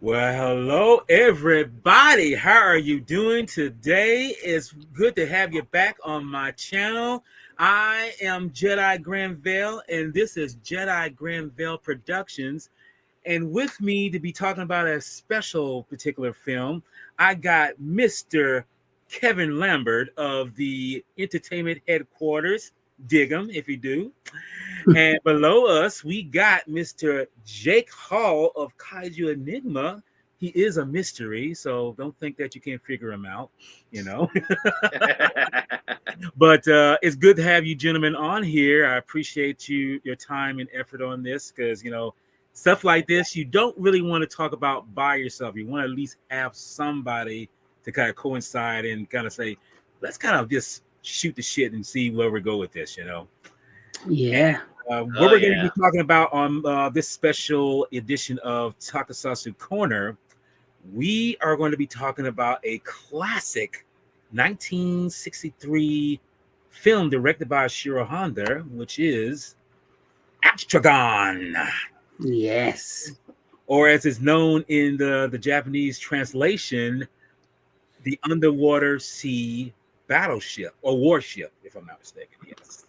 Well, hello everybody. How are you doing today? It's good to have you back on my channel. I am Jedi Velle, and this is Jedi Velle Productions. And with me to be talking about a special particular film, I got Mr. Kevin Lambert of the Entertainment Headquarters. Dig 'em if you do. And below us, we got Mr. Jake Hall of Kaiju Enigma. He is a mystery, so don't think that you can't figure him out, you know. But it's good to have you gentlemen on here. I appreciate your time and effort on this because, stuff like this, you don't really want to talk about by yourself. You want to at least have somebody to kind of coincide and kind of say, let's kind of just shoot the shit and see where we go with this, Yeah. What we're going to be talking about on this special edition of Takasasu Corner, we are going to be talking about a classic 1963 film directed by Shiro Honda, which is Atragon. Yes. Or as is known in the Japanese translation, the underwater sea battleship or warship, if I'm not mistaken. Yes.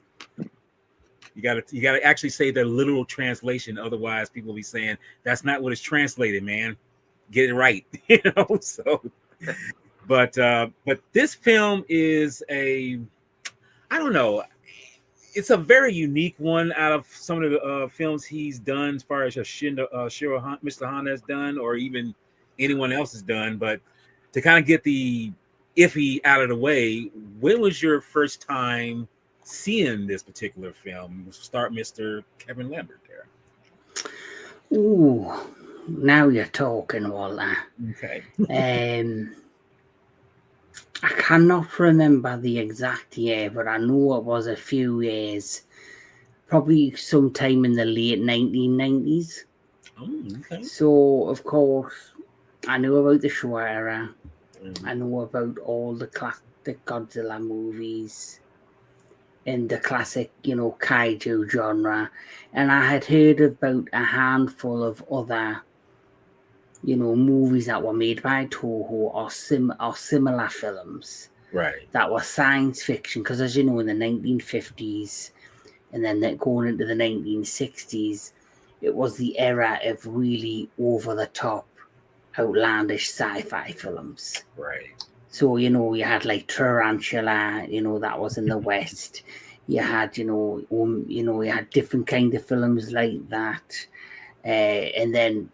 You gotta actually say the literal translation, otherwise people will be saying that's not what it's translated, man. Get it right, So, but this film is I don't know, it's a very unique one out of some of the films he's done, as far as Mr. Honda has done, or even anyone else has done. But to kind of get the iffy out of the way, when was your first time seeing this particular film? We'll start Mr. Kevin Lambert there. Ooh, now you're talking, Walter. Okay. I cannot remember the exact year, but I know it was a few years, probably sometime in the late 1990s. Oh, okay. So, of course, I know about the Showa era. I know about all the classic Godzilla movies in the classic, kaiju genre. And I had heard about a handful of other, movies that were made by Toho or similar films. Right. That were science fiction. Because as you know, in the 1950s and then going into the 1960s, it was the era of really over-the-top, outlandish sci-fi films. Right. So, you had like Tarantula, that was in the West. You had, you had different kind of films like that. And then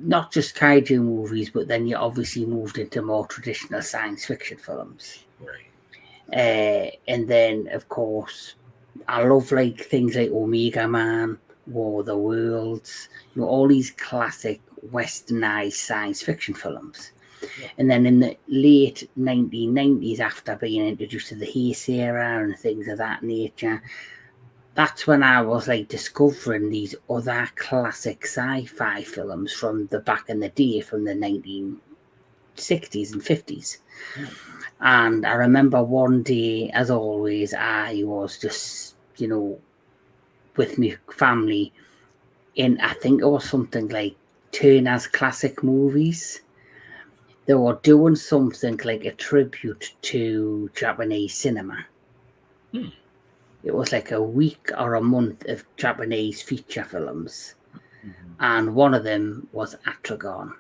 not just kaiju movies, but then you obviously moved into more traditional science fiction films. Right. And then, of course, I love like things like Omega Man, War of the Worlds, all these classic westernized science fiction films. And then in the late 1990s, after being introduced to the Heisei era and things of that nature, that's when I was like discovering these other classic sci-fi films from the back in the day, from the 1960s and 50s. And I remember one day, as always, I was just, with my family in, I think it was something like Turner's Classic Movies. They were doing something like a tribute to Japanese cinema. It was like a week or a month of Japanese feature films. And one of them was Atragon.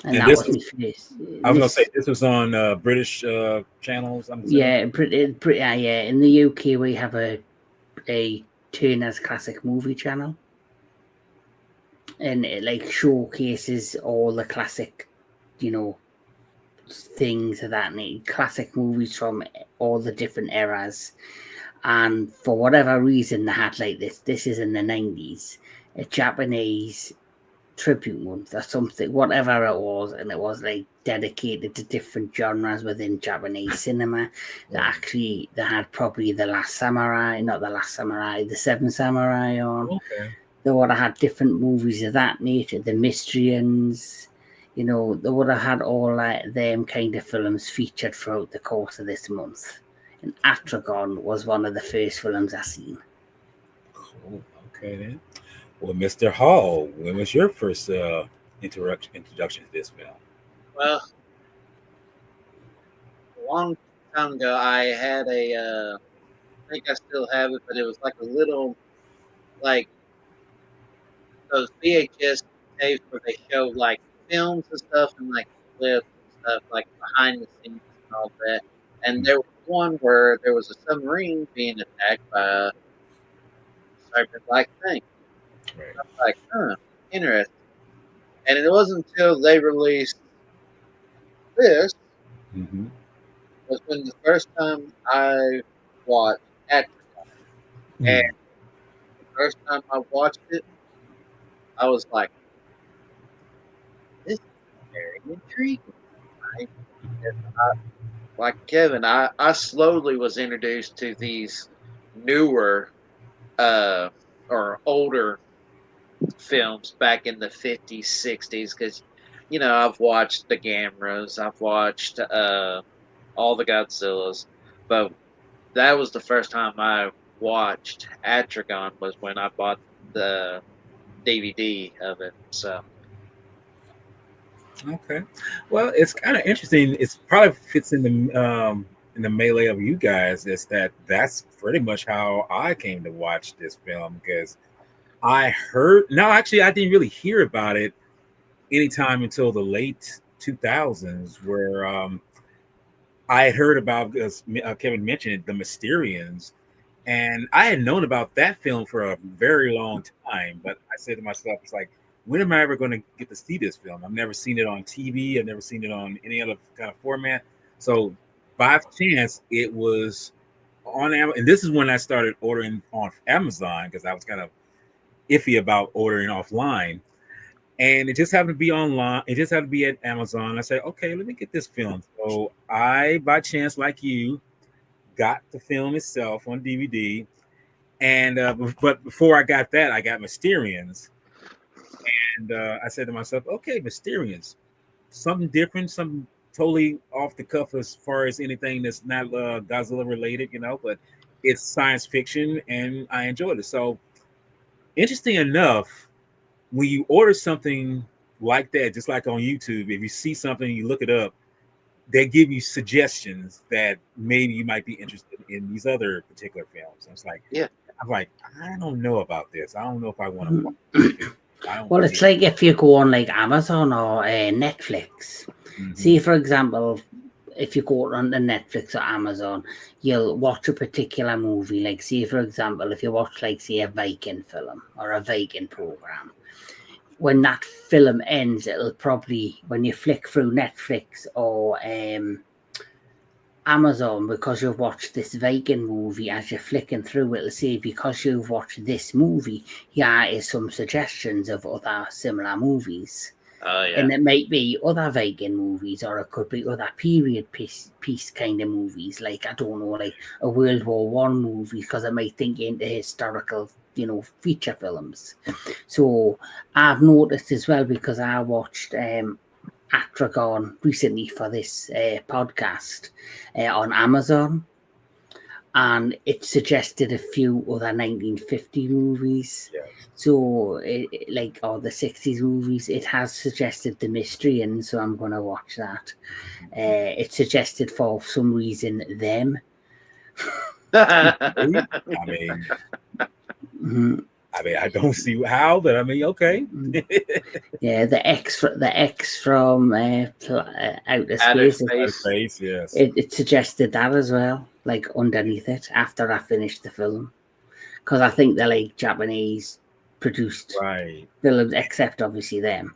And that was my first. I was going to say, this was on British channels. Yeah, in the UK, we have a Turner's Classic Movie channel. And it like showcases all the classic, things of that nature, classic movies from all the different eras. And for whatever reason, they had like this is in the 90s, a Japanese tribute month or something, whatever it was. And it was like dedicated to different genres within Japanese cinema. They had probably The Seven Samurai on. Okay. They would have had different movies of that nature, the Mystrians, they would have had all them kind of films featured throughout the course of this month. And Atragon was one of the first films I seen. Cool. Okay, then. Well, Mr. Hall, when was your first introduction to this film? Well, a long time ago, I had I think I still have it, but it was like a little, like those VHS tapes where they show like films and stuff and like clips and stuff, like behind the scenes and all that. And there was one where there was a submarine being attacked by a certain black thing. Right. I was like, interesting. And it wasn't until they released this Mm-hmm. was when the first time I watched Atragon. And the first time I watched it, I was like, this is very intriguing. Right? And like Kevin, I slowly was introduced to these newer uh, or older films back in the 50s, 60s, because, I've watched the Gamras, I've watched all the Godzillas, but that was the first time I watched Atragon was when I bought the DVD of it. So Okay. Well, it's kind of interesting. It's probably fits in the melee of you guys. Is that's pretty much how I came to watch this film because I heard. No, actually, I didn't really hear about it anytime until the late 2000s, where I had heard about, as Kevin mentioned it, the Mysterians, and I had known about that film for a very long time. But I said to myself, it's like, when am I ever going to get to see this film? I've never seen it on TV. I've never seen it on any other kind of format. So by chance, it was on Amazon. And this is when I started ordering on Amazon because I was kind of iffy about ordering offline. And it just happened to be online. It just happened to be at Amazon. I said, okay, let me get this film. So I, by chance, like you, got the film itself on DVD. And but before I got that, I got Mysterians. And I said to myself, okay, Mysterians, something different, something totally off the cuff as far as anything that's not Godzilla related, but it's science fiction, and I enjoyed it. So interesting enough, when you order something like that, just like on YouTube, if you see something, you look it up, they give you suggestions that maybe you might be interested in these other particular films. And it's like, yeah, I'm like, I don't know about this. I don't know if I want to watch this film. I don't Well, really. it's like if you go on like Amazon or Netflix. Mhm. See, for example, if you go on to Netflix or Amazon, you'll watch a particular movie. Like, see, for example, if you watch, like, say, a Viking film or a Viking program, when that film ends, it'll probably, when you flick through Netflix or Amazon, because you've watched this Viking movie, as you're flicking through, it'll say, because you've watched this movie, here is some suggestions of other similar movies. oh yeah, And it might be other Viking movies, or it could be other period piece kind of movies, like, I don't know, like a World War One movie, because it might think into historical, feature films. So I've noticed as well, because I watched Atragon recently for this podcast on Amazon, and it suggested a few other 1950 movies. Yes. So, like, or the 60s movies, it has suggested The Mystery, and so I'm going to watch that. It suggested, for some reason, Them. I mean, Mhm. I don't see how, but I mean, okay. Yeah, the X from Outer outer Space. space. Face, yes. It suggested that as well, like underneath it, after I finished the film, because I think they're like Japanese produced Right. films, except obviously them.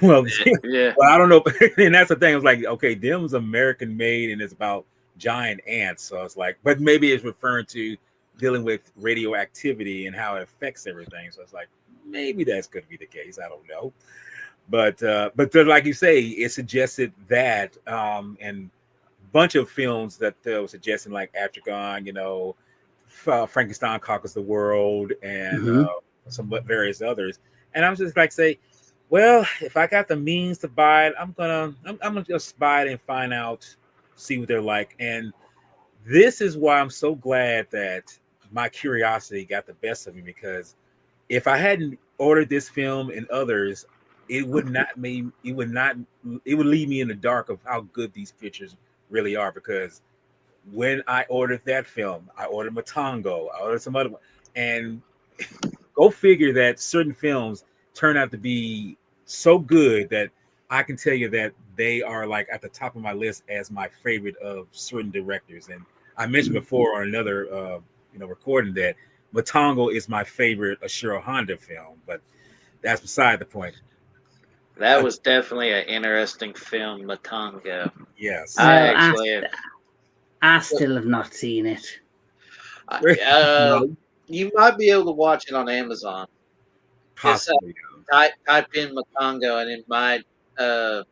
Well, Yeah, well, I don't know, and that's the thing. I was like, okay, Dim's American made, and it's about giant ants. So it's like, but maybe it's referring to dealing with radioactivity and how it affects everything. So it's like, maybe that's going to be the case. I don't know, but like you say, it suggested that, and bunch of films that was suggesting like Atragon, Frankenstein conquers the world, and Mm-hmm. some various others. And I was just like, say, well, if I got the means to buy it, I'm gonna just buy it and find out, see what they're like. And this is why I'm so glad that my curiosity got the best of me, because if I hadn't ordered this film and others, it would leave me in the dark of how good these pictures really are. Because when I ordered that film, I ordered Matango, I ordered some other one, and go figure that certain films turn out to be so good that I can tell you that they are like at the top of my list as my favorite of certain directors. And I mentioned before on another recording that Matango is my favorite Ashiro Honda film, but that's beside the point. That was definitely an interesting film, Matango. Yes. I still have not seen it. No, You might be able to watch it on Amazon. possibly. Just type in Matango and it might. I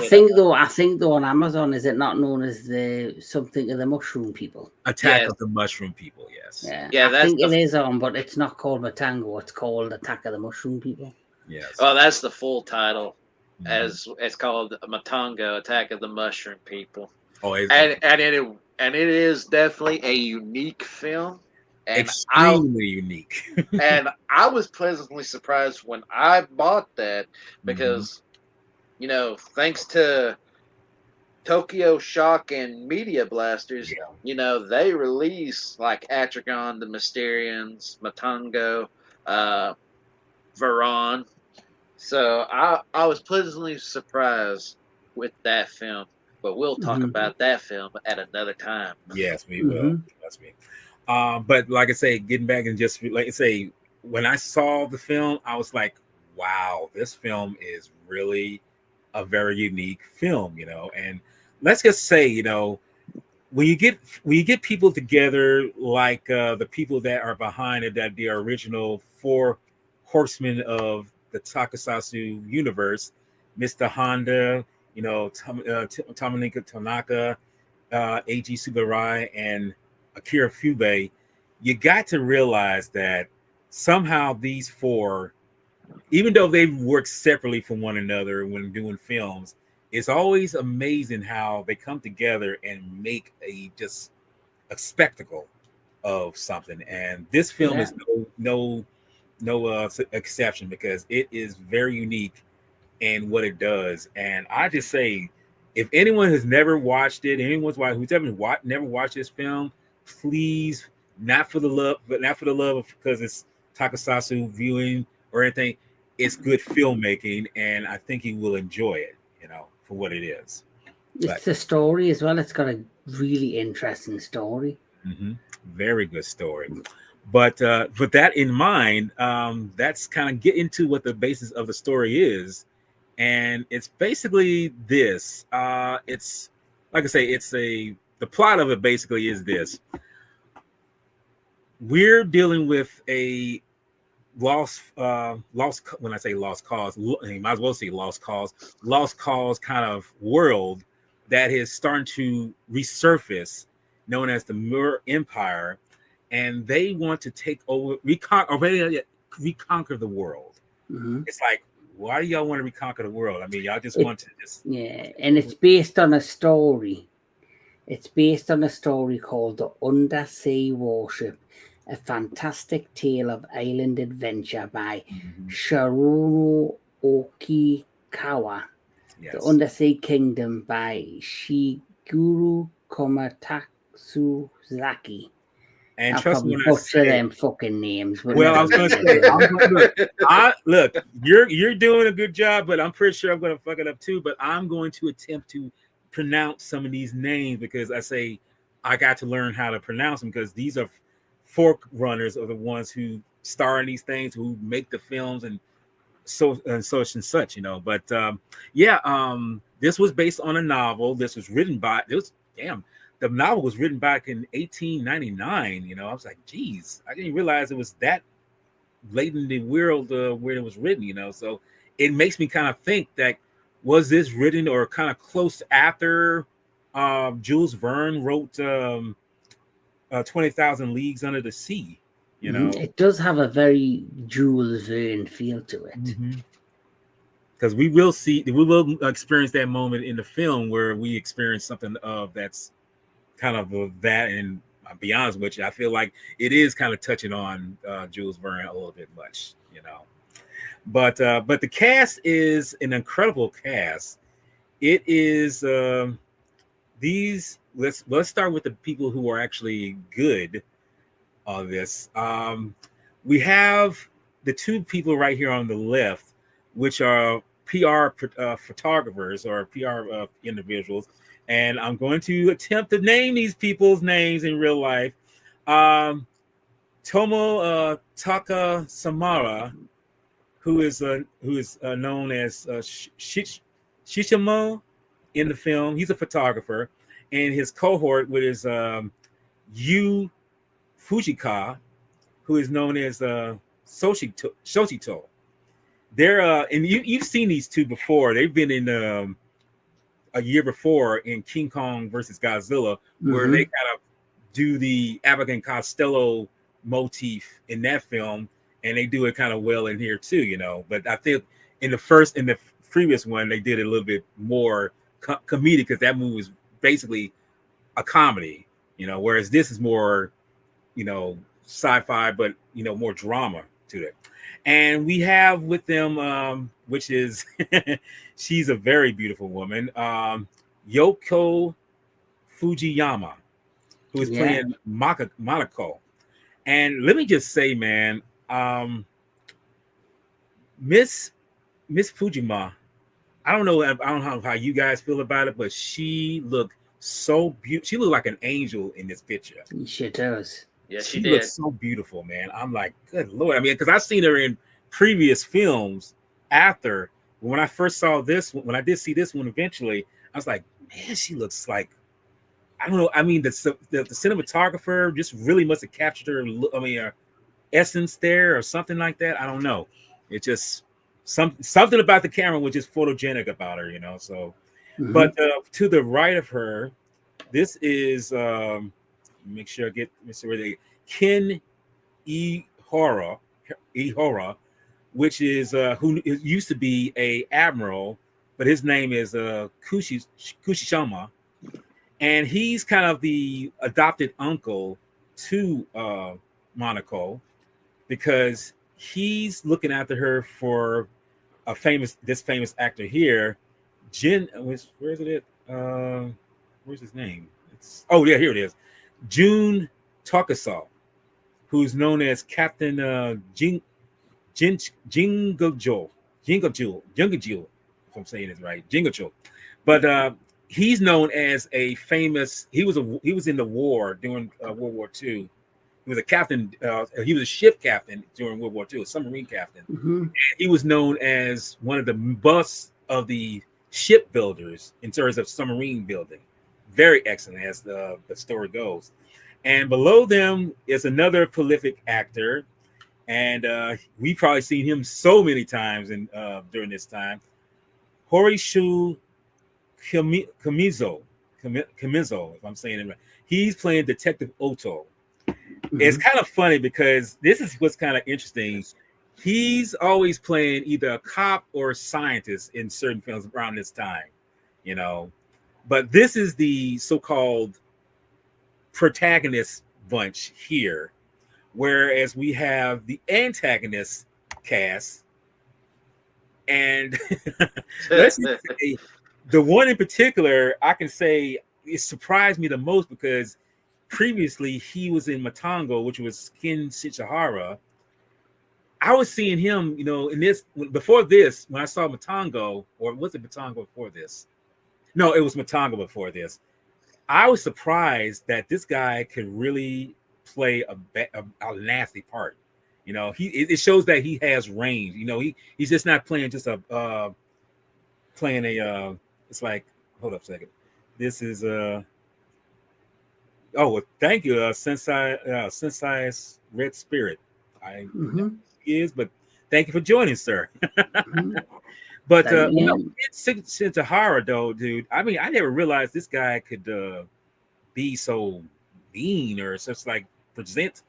think though on Amazon, is it not known as the something of the Mushroom People? Attack of the Mushroom People, yes. Yeah, I think it is on, but it's not called Matango. It's called Attack of the Mushroom People. Yes. Oh, that's the full title. As it's called Matango, Attack of the Mushroom People. Oh, and it is definitely a unique film. And extremely unique. And I was pleasantly surprised when I bought that because, thanks to Tokyo Shock and Media Blasters, they release like Atragon, the Mysterians, Matango, Varan. So I was pleasantly surprised with that film, but we'll talk about that film at another time. Yes, we will. Trust me. But like I say, getting back and just like I say, when I saw the film, I was like, wow, this film is really a very unique film, and let's just say, when you get people together like the people that are behind it, that the original 4 horsemen of the Tokusatsu universe, Mr. Honda, Tomonika Tanaka, Eiji Tsuburai, and Akira Fube, you got to realize that somehow these 4, even though they work separately from one another when doing films, it's always amazing how they come together and make a spectacle of something. And this film is no exception, because it is very unique in what it does. And I just say, if anyone has never watched it, who's never watched this film, please, not for the love of because it's Tokusatsu viewing or anything. It's good filmmaking, and I think you will enjoy it, for what it is. It's a story as well. It's got a really interesting story. Very good story. But with that in mind, that's kind of get into what the basis of the story is. And it's basically this. It's like I say, the plot of it basically is this. We're dealing with a lost when I say lost cause, you might as well say lost cause kind of world that is starting to resurface, known as the Mir Empire, and they want to take over, reconquer the world. It's like, why do y'all want to reconquer the world? I mean, y'all just want to and it's based on a story. It's based on a story called The Undersea Warship, a fantastic tale of island adventure by Shiroro Okikawa. The Undersea Kingdom by Shigeru Komatatsuzaki. And I'll trust me, butcher them fucking names. Well, I was going to say, look, you're doing a good job, but I'm pretty sure I'm going to fuck it up too. But I'm going to attempt to pronounce some of these names, because I got to learn how to pronounce them, because these are forerunners of the ones who star in these things, who make the films and such and such, But this was based on a novel. This was written by the novel was written back in 1899. I was like, geez, I didn't realize it was that late in the world where it was written. So it makes me kind of think that, was this written or kind of close after Jules Verne wrote 20,000 Leagues Under the Sea? It does have a very Jules Verne feel to it. Because we will experience that moment in the film where we experience something of that's kind of that, and I'll be honest with you, I feel like it is kind of touching on Jules Verne a little bit much, you know. But the cast is an incredible cast. It is these. Let's start with the people who are actually good on this. We have the two people right here on the left, which are PR photographers or PR individuals, and I'm going to attempt to name these people's names in real life. Tomo Taka Samara, who is known as Shishimo in the film. He's a photographer, and his cohort with his Yu Fujika, who is known as Shoshito. They're and you've seen these two before. They've been in a year before in King Kong versus Godzilla, where they kind of do the Abbott and Costello motif in that film, and they do it kind of well in here too, you know. But I think in the previous one, they did it a little bit more comedic because that movie was basically a comedy, you know, whereas this is more, you know, sci-fi, but you know, more drama to it. And we have with them, which is she's a very beautiful woman, Yoko Fujiyama, who is playing Manako. And let me just say, man, Miss Fujima, I don't know how you guys feel about it, but she looked so beautiful. She looked like an angel in this picture. She does. Yeah, she looks so beautiful, man. I'm like, good Lord. I mean, because I've seen her in previous films after. When I first saw this, when I did see this one eventually, I was like, man, she looks like, I don't know. I mean, the cinematographer just really must have captured her, essence there or something like that. I don't know. It just, something about the camera was just photogenic about her, you know. So, but to the right of her, this is, make sure I get where they Ken Ihora, which is who used to be a admiral, but his name is Kushishama, and he's kind of the adopted uncle to Monaco because he's looking after her for this famous actor here, where is it? Where's his name? Here it is. Jun Takasaw, who's known as Captain Jingojo, if I'm saying it right, Jingojo. But he's known as a famous. He was in the war during World War II. He was a captain. He was a ship captain during World War II, a submarine captain. And he was known as one of the busts of the shipbuilders in terms of submarine building. Very excellent, as the story goes. And below them is another prolific actor, and we've probably seen him so many times during this time. Horishu Kamizo, if I'm saying it right. He's playing Detective Oto. It's kind of funny because this is what's kind of interesting. He's always playing either a cop or a scientist in certain films around this time, you know. But this is the so-called protagonist bunch here, whereas we have the antagonist cast. And let's say, the one in particular, I can say it surprised me the most because previously he was in Matango, which was Ken Shichihara. I was seeing him, you know, in this before this, when I saw Matango, or was it Matango before this? No, it was Matango before this. I was surprised that this guy could really play a nasty part. You know, it shows that he has range. You know, he's just not playing just it's like, hold up a second. This is thank you, Sensei's Red Spirit. I know who he is, but thank you for joining, sir. But Shintahara, though, dude, I mean, I never realized this guy could be so mean or just like present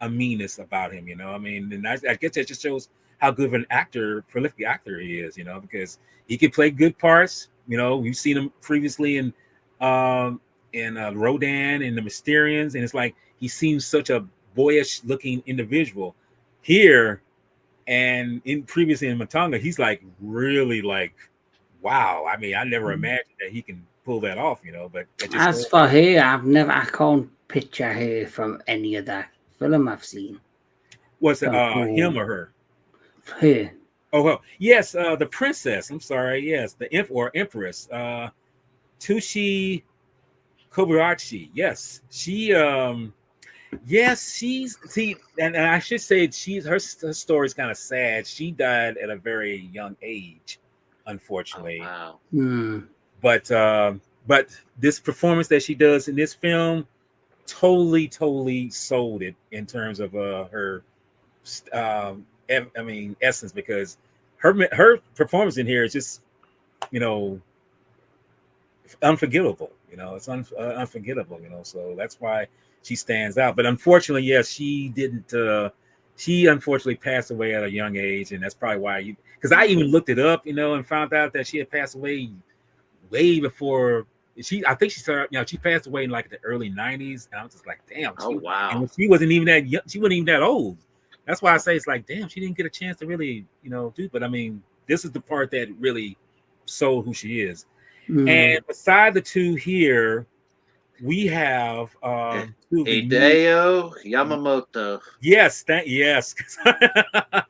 a meanness about him, you know. I mean, and I guess that just shows how good of an prolific actor he is, you know, because he can play good parts. You know, we've seen him previously in Rodan and the Mysterians, and it's like he seems such a boyish looking individual here, and in previously in Matanga, he's like really like, wow. I mean, I never imagined that he can pull that off, But as for her, I can't picture her from any other film I've seen. Was it him or her? Her. Oh well, yes, the princess. I'm sorry, yes, the empress, Tushi Kobayashi. Yes, she's and I should say her story's kind of sad. She died at a very young age, unfortunately. Oh, wow. But this performance that she does in this film totally sold it in terms of her essence, because her performance in here is just unforgettable. It's unforgettable. So that's why she stands out. But unfortunately, yes, she didn't. She unfortunately passed away at a young age, and that's probably why because I even looked it up, and found out that she had passed away way before. I think she started. She passed away in like the early '90s, and I was just like, damn. Wow. And she wasn't even that young. She wasn't even that old. That's why I say it's like, damn, she didn't get a chance to really, do. But I mean, this is the part that really sold who she is. And beside the two here, we have Hideo Yamamoto. Yes, yes. The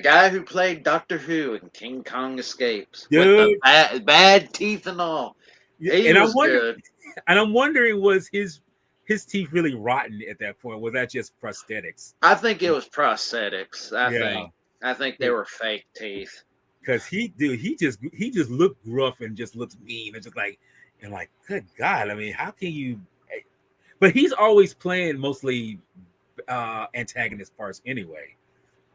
guy who played Doctor Who in King Kong Escapes, dude, with the bad teeth and all. Good. And I'm wondering, was his teeth really rotten at that point? Was that just prosthetics? I think it was prosthetics. I think they were fake teeth. Because he just looked gruff and just looks mean and just like, good God, I mean, how can you? But he's always playing mostly antagonist parts anyway,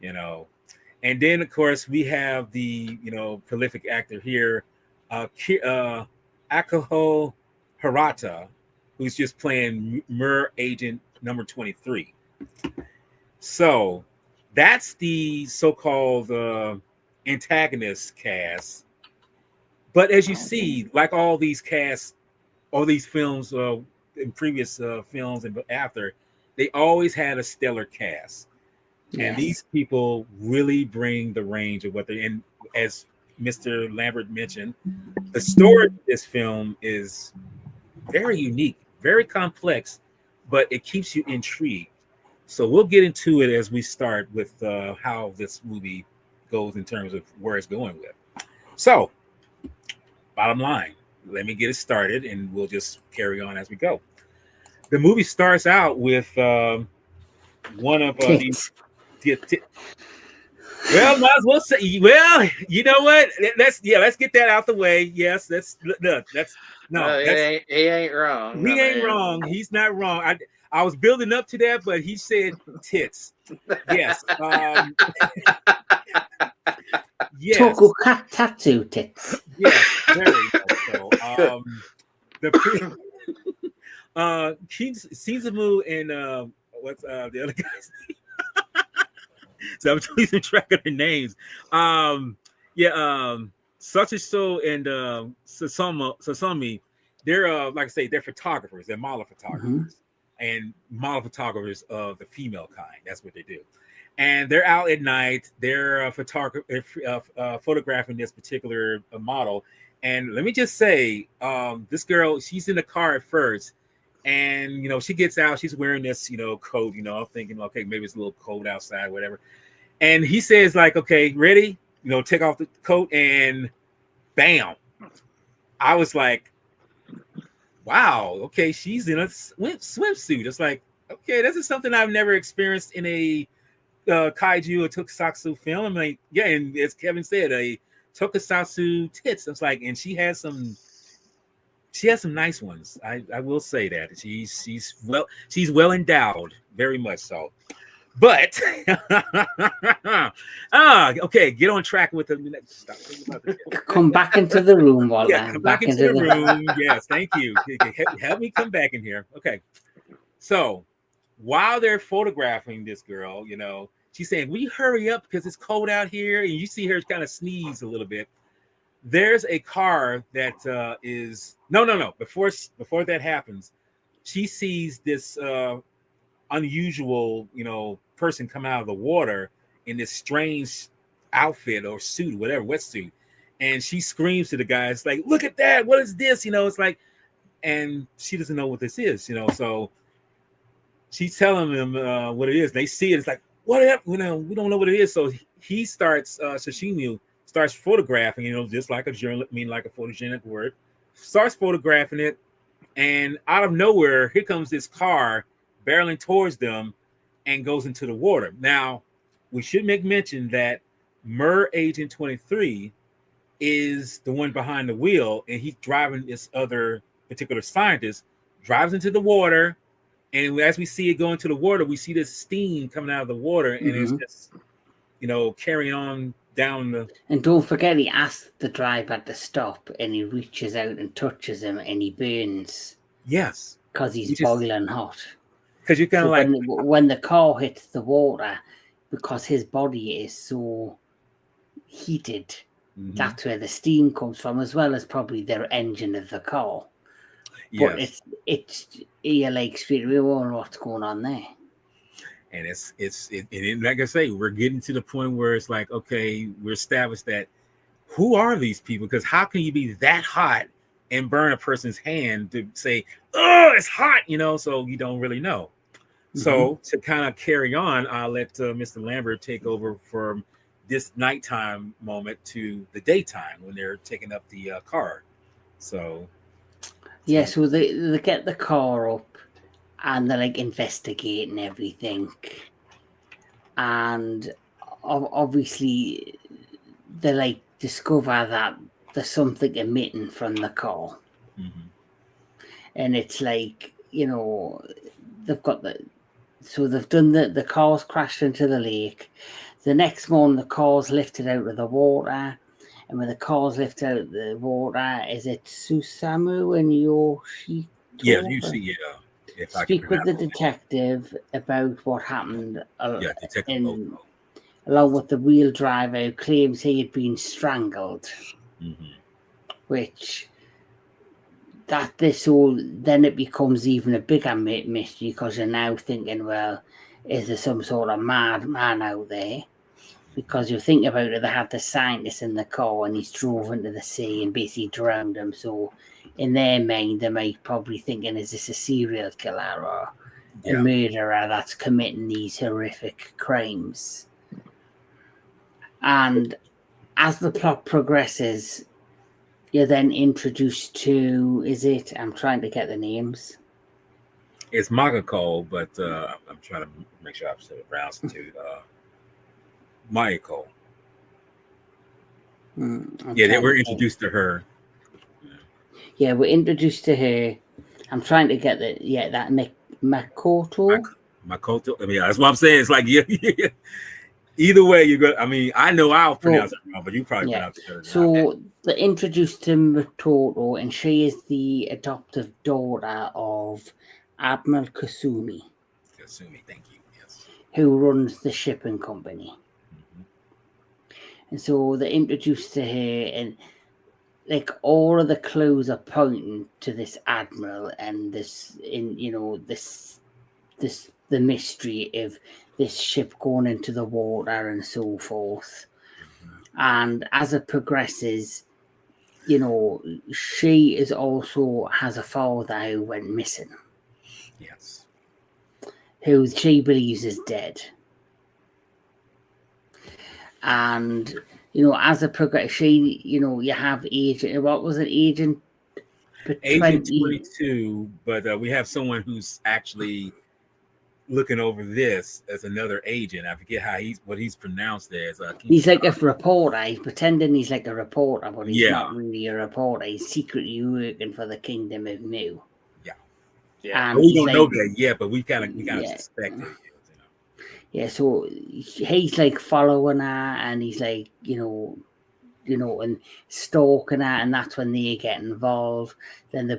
And then of course we have the prolific actor here, Akiko Hirata, who's just playing Mer Agent number 23. So that's the so-called antagonist cast. But as you see, like all these casts, all these films in previous films and after, they always had a stellar cast. Yes. And these people really bring the range of what they, and as Mr. Lambert mentioned, the story of this film is very unique, very complex, but it keeps you intrigued. So we'll get into it as we start with how this movie goes in terms of where it's going with. So, bottom line, let me get it started and we'll just carry on as we go. The movie starts out with one of these. Well, might as well say. Well, you know what? Let's get that out the way. Yes, he ain't wrong. He ain't wrong. He's not wrong. I was building up to that, but he said tits. Yes. Yes. Toku tattoo tits. Yes, very much so. Shizumu and what's the other guy's name? So I'm losing track of their names. Satoshi and Sasami, they're like I say, they're photographers. They're model photographers and model photographers of the female kind. That's what they do. And they're out at night. They're photographing this particular model. And let me just say, this girl, she's in the car at first. And, she gets out. She's wearing this, coat. I'm thinking, okay, maybe it's a little cold outside, whatever. And he says, like, okay, ready? Take off the coat and bam. I was like, wow, okay, she's in a swimsuit. It's like, okay, this is something I've never experienced in a kaiju or tokusatsu film. I'm like, yeah, and as Kevin said, a tokusatsu tits. It's like, and she has some nice ones. I will say that she's well endowed, very much so. But okay, get on track with them. Come back into the room, Walter. Yeah, come back into the room. Yes, thank you. Help me come back in here. Okay, so while they're photographing this girl, she's saying, "Will you hurry up because it's cold out here?" And you see her kind of sneeze a little bit. there's a car that is no. Before that happens, she sees this unusual, person come out of the water in this strange outfit or suit, whatever, wetsuit, and she screams to the guy. It's like, look at that! What is this? It's like, and she doesn't know what this is. So she's telling them what it is. They see it. It's like, what? We don't know what it is. So he starts. Sashimi starts photographing. Just like a like a photogenic word. Starts photographing it, and out of nowhere, here comes this car barreling towards them, and goes into the water. Now, we should make mention that Agent 23 is the one behind the wheel, and he's driving this other particular scientist. Drives into the water. And as we see it go into the water, we see this steam coming out of the water, and it's just, carrying on down the. And don't forget, he asks the driver to stop, and he reaches out and touches him, and he burns. Yes, because he's boiling hot. Because you're kind of when the car hits the water, because his body is so heated, that's where the steam comes from, as well as probably their engine of the car. Yes. But it's you're like straight away, what's going on there? And it's like I say, we're getting to the point where it's like, okay, we're established that who are these people? Because how can you be that hot and burn a person's hand to say, oh, it's hot, so you don't really know. So to kind of carry on, I'll let Mr. Lambert take over from this nighttime moment to the daytime when they're taking up the car. So they get the car up and they're like investigating everything, and obviously they like discover that there's something emitting from the car, and it's like they've got they've done the car's crashed into the lake. The next morning the car's lifted out of the water. And when the car's lifted out of the water, is it Susamu and Yoshi? Yeah, you see, Speak with the detective about what happened. Detective along with the wheel driver who claims he had been strangled. Which then it becomes even a bigger mystery, because you're now thinking, well, is there some sort of madman out there? Because you think about it, they had the scientist in the car and he's drove into the sea and basically drowned him. So in their mind, they might probably thinking, is this a serial killer or a murderer that's committing these horrific crimes? And as the plot progresses, you're then introduced to, I'm trying to get the names. It's Magako, but I'm trying to make sure I've said it pronounced to Mayako. They were introduced to her. Yeah, we're introduced to her. I'm trying to get that Makoto. Makoto. I mean, that's what I'm saying. It's like, either way, you're good. I mean, I know I'll pronounce it wrong, but you probably pronounce it better. So they're introduced to Makoto, and she is the adoptive daughter of Admiral Kasumi. Kasumi, thank you. Yes. Who runs the shipping company. And so they're introduced to her, and like all of the clues are pointing to this admiral and the mystery of this ship going into the water and so forth. And as it progresses, she is also has a father who went missing. Yes. Who she believes is dead. And as a progression, you have agent. What was it, Agent 22? But we have someone who's actually looking over this as another agent. I forget what he's pronounced as. He's like a reporter. He's pretending he's like a reporter, but he's not really a reporter. He's secretly working for the Kingdom of Mu. Yeah. We don't know that yet, but we kind of suspect it. Yeah, so he's like following her, and he's like, and stalking her, and that's when they get involved. Then they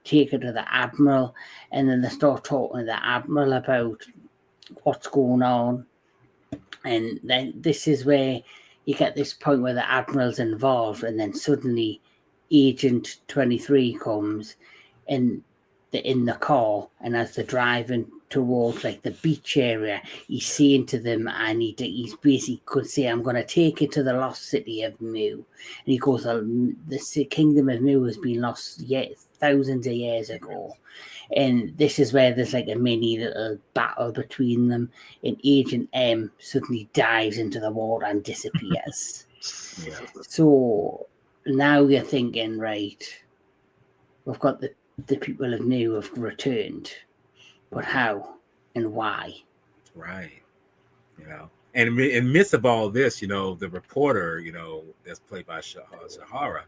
take her to the admiral, and then they start talking to the admiral about what's going on. And then this is where, you get this point where the Admiral's involved, and then suddenly Agent 23 comes and they're in the car, and as they're driving towards like the beach area, he's saying to them, and he's basically could say, I'm going to take you to the lost city of Mu. And he goes, the kingdom of Mu has been lost thousands of years ago. And this is where there's like a mini little battle between them, and Agent M suddenly dives into the water and disappears. Yeah. So now you're thinking, right, we've got the people of New have returned, but how and why? Right. You know, and in midst of all this, you know, the reporter, you know, that's played by Shahara,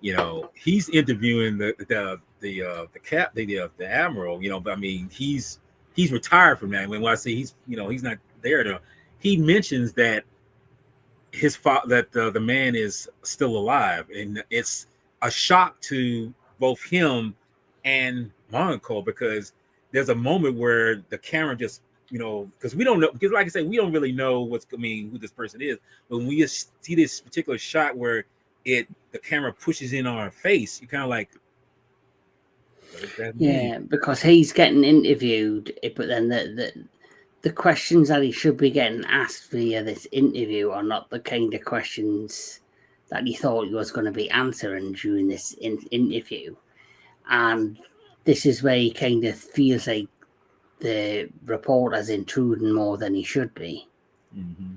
you know, he's interviewing the admiral, you know, but I mean, he's retired from that. When I say he's, you know, he's not there to, he mentions that his that the man is still alive, and it's a shock to both him and Monaco, because there's a moment where the camera just, you know, because we don't know, because like I said, we don't really know who this person is, but when we see this particular shot where the camera pushes in on our face, you kind of like, what does that mean? Yeah, because he's getting interviewed, but then the questions that he should be getting asked via this interview are not the kind of questions that he thought he was going to be answering during this interview. And this is where he kind of feels like the reporter's intruding more than he should be. Mm-hmm.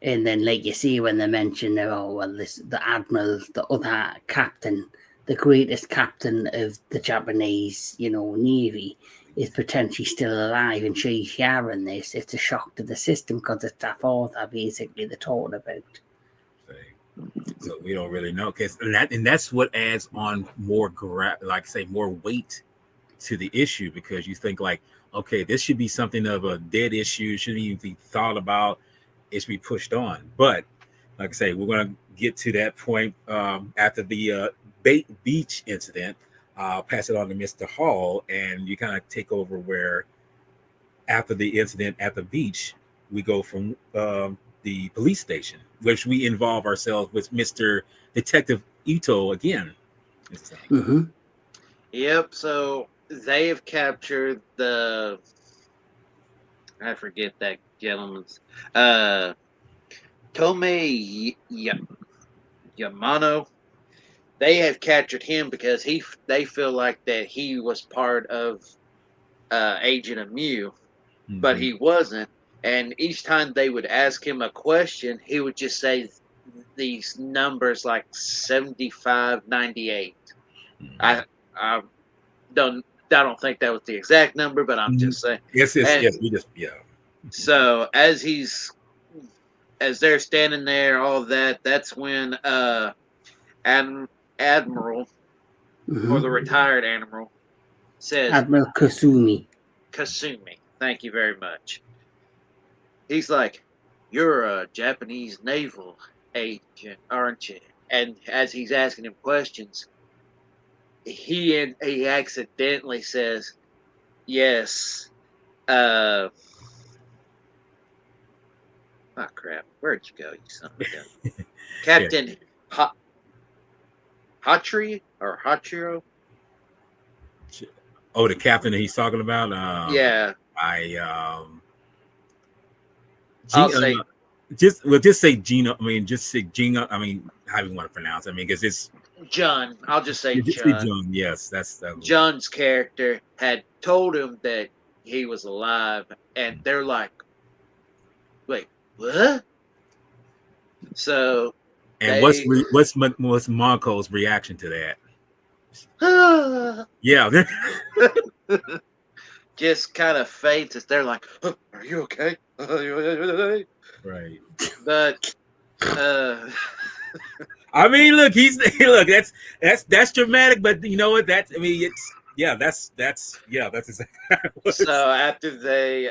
And then, like you see, when they mention, the admiral, the other captain, the greatest captain of the Japanese, you know, Navy, is potentially still alive, and she's sharing this. It's a shock to the system because it's that author basically they're talking about. So we don't really know, and that's what adds on more, more weight to the issue, because you think like, okay, this should be something of a dead issue, shouldn't even be thought about, it should be pushed on. But like I say, we're going to get to that point after the beach incident. I'll pass it on to Mr. Hall, and you kind of take over where after the incident at the beach, we go from the police station, which we involve ourselves with Mr. Detective Ito again. Mm-hmm. Yep, so they have captured I forget that gentleman's, Tomei Yamano. They have captured him because they feel like that he was part of Agent of Mu, but he wasn't. And each time they would ask him a question, he would just say these numbers like 75, 98. I don't think that was the exact number, but I'm just saying. Yes, we just, yeah. So as they're standing there, all of that, that's when Admiral, or the retired Admiral, says, Admiral Kasumi, thank you very much. He's like, you're a Japanese naval agent, aren't you? And as he's asking him questions, he accidentally says, yes. Oh crap! Where'd you go, you son of a gun? Captain Hachiro? Oh, the captain that he's talking about. Yeah. I'll say just say Gino. I mean, just say Gino. I mean, how do you want to pronounce it? I mean, because it's John. I'll just say John. Yes, that's John's character had told him that he was alive, and they're like, "Wait, what?" So, and what's Monko's reaction to that? Yeah, just kind of fades as they're like, oh, "Are you okay?" Right. But I mean, look, that's dramatic, but you know what? That's exactly what so after they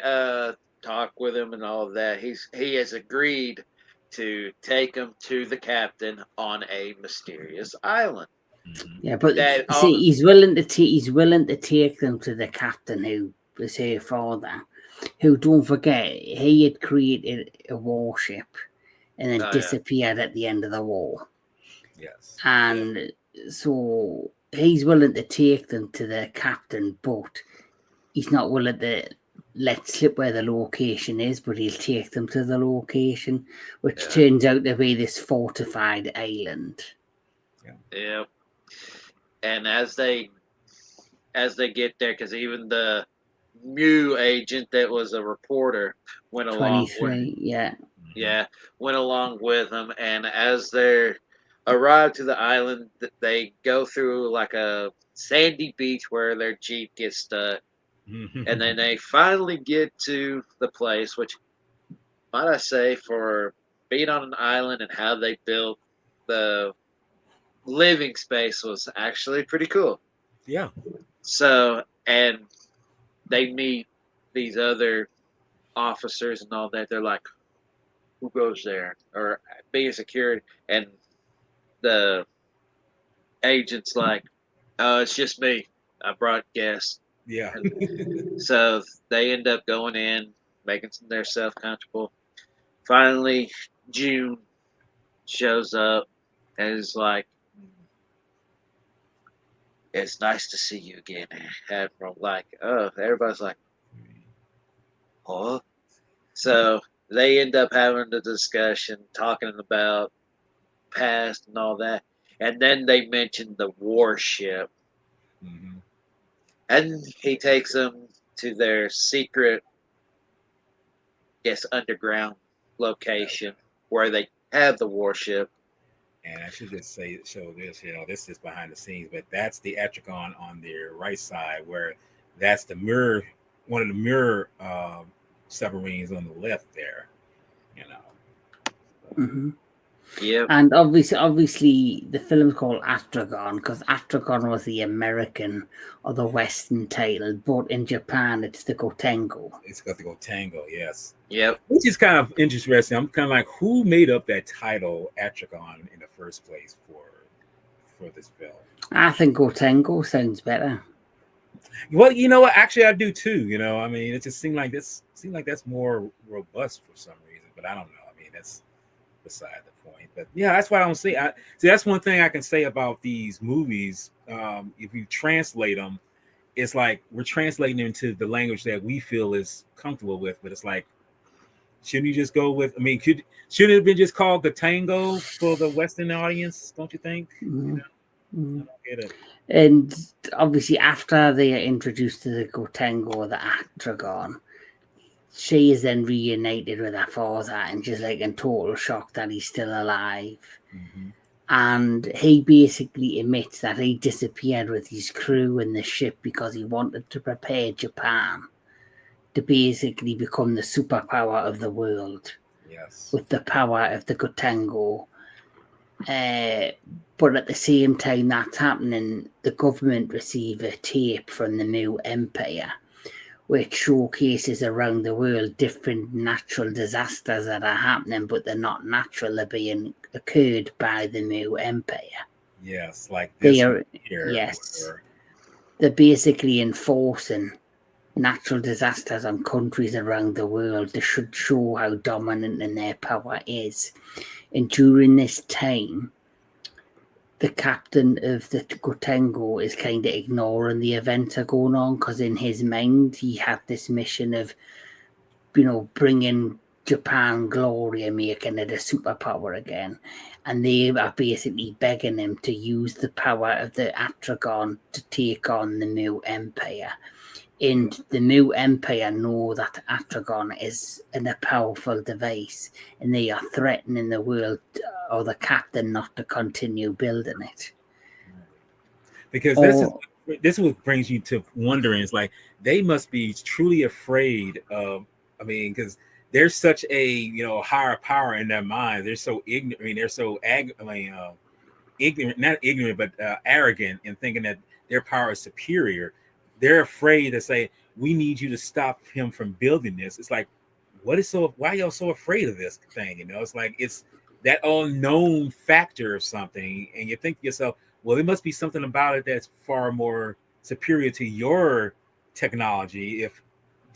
talk with him and all of that, he has agreed to take him to the captain on a mysterious island. Yeah, but see, he's willing to take them to the captain, who was her father, who, don't forget, he had created a warship and then Oh, yeah. disappeared at the end of the war. Yes. And so he's willing to take them to the captain, but he's not willing to let slip where the location is, but he'll take them to the location, which Yeah. turns out to be this fortified island. Yep. And as they get there, because even the new agent that was a reporter went along with 23, yeah. yeah, went along with them. And as they arrive to the island, they go through like a sandy beach where their jeep gets stuck, and then they finally get to the place. Which, might I say, for being on an island and how they built the living space was actually pretty cool. Yeah. So, and they meet these other officers and all that. They're like, who goes there? Or being security. And the agent's like, oh, it's just me. I brought guests. Yeah. And so they end up going in, making themselves comfortable. Finally, June shows up and is like, it's nice to see you again, Admiral. Like, oh, everybody's like, huh? So they end up having the discussion, talking about past and all that. And then they mention the warship. Mhm. And he takes them to their secret, underground location where they have the warship. And I should just show this, this is behind the scenes, but that's the Atragon on their right side, where that's the mirror, one of the mirror submarines on the left there, Mm-hmm. Yep. And obviously, the film's called Atragon because Atragon was the American or the Western title, but in Japan it's the Gotengo. It's got to go Tango, yes. Yep. Which is kind of interesting. I'm kind of like, who made up that title, Atragon, in the first place for this film? I think Gotengo sounds better. Well, you know what? Actually, I do too. I mean, it just seemed like that's more robust for some reason, but I don't know. I mean, that's beside the point. But yeah, that's why I don't see. See, that's one thing I can say about these movies. If you translate them, it's like we're translating them into the language that we feel is comfortable with. But it's like, shouldn't you just go with? I mean, shouldn't it have been just called the Tango for the Western audience? Don't you think? Mm-hmm. I don't get it. And obviously, after they are introduced to the Gotengo or the Atragon, she is then reunited with her father and she's like in total shock that he's still alive. Mm-hmm. And he basically admits that he disappeared with his crew and the ship because he wanted to prepare Japan to basically become the superpower of the world. Yes. With the power of the Gotengo. But at the same time that's happening, the government receive a tape from the new empire which showcases around the world different natural disasters that are happening, but they're not natural, they're being occurred by the new empire. Yes, like this here. Yes. They're basically enforcing natural disasters on countries around the world. They should show how dominant in their power is. And during this time, the captain of the Gotengo is kind of ignoring the events that are going on because in his mind he had this mission of, bringing Japan glory and making it a superpower again. And they are basically begging him to use the power of the Atragon to take on the new empire. And the new empire know that Atragon is a powerful device and they are threatening the world or the captain not to continue building it. Because this is what brings you to wondering. It's like they must be truly afraid of, because there's such a higher power in their mind. They're so ignorant. I mean, they're so ignorant, not ignorant, but arrogant in thinking that their power is superior. They're afraid to say, we need you to stop him from building this. It's like, why are y'all so afraid of this thing? It's like, it's that unknown factor of something. And you think to yourself, well, there must be something about it that's far more superior to your technology if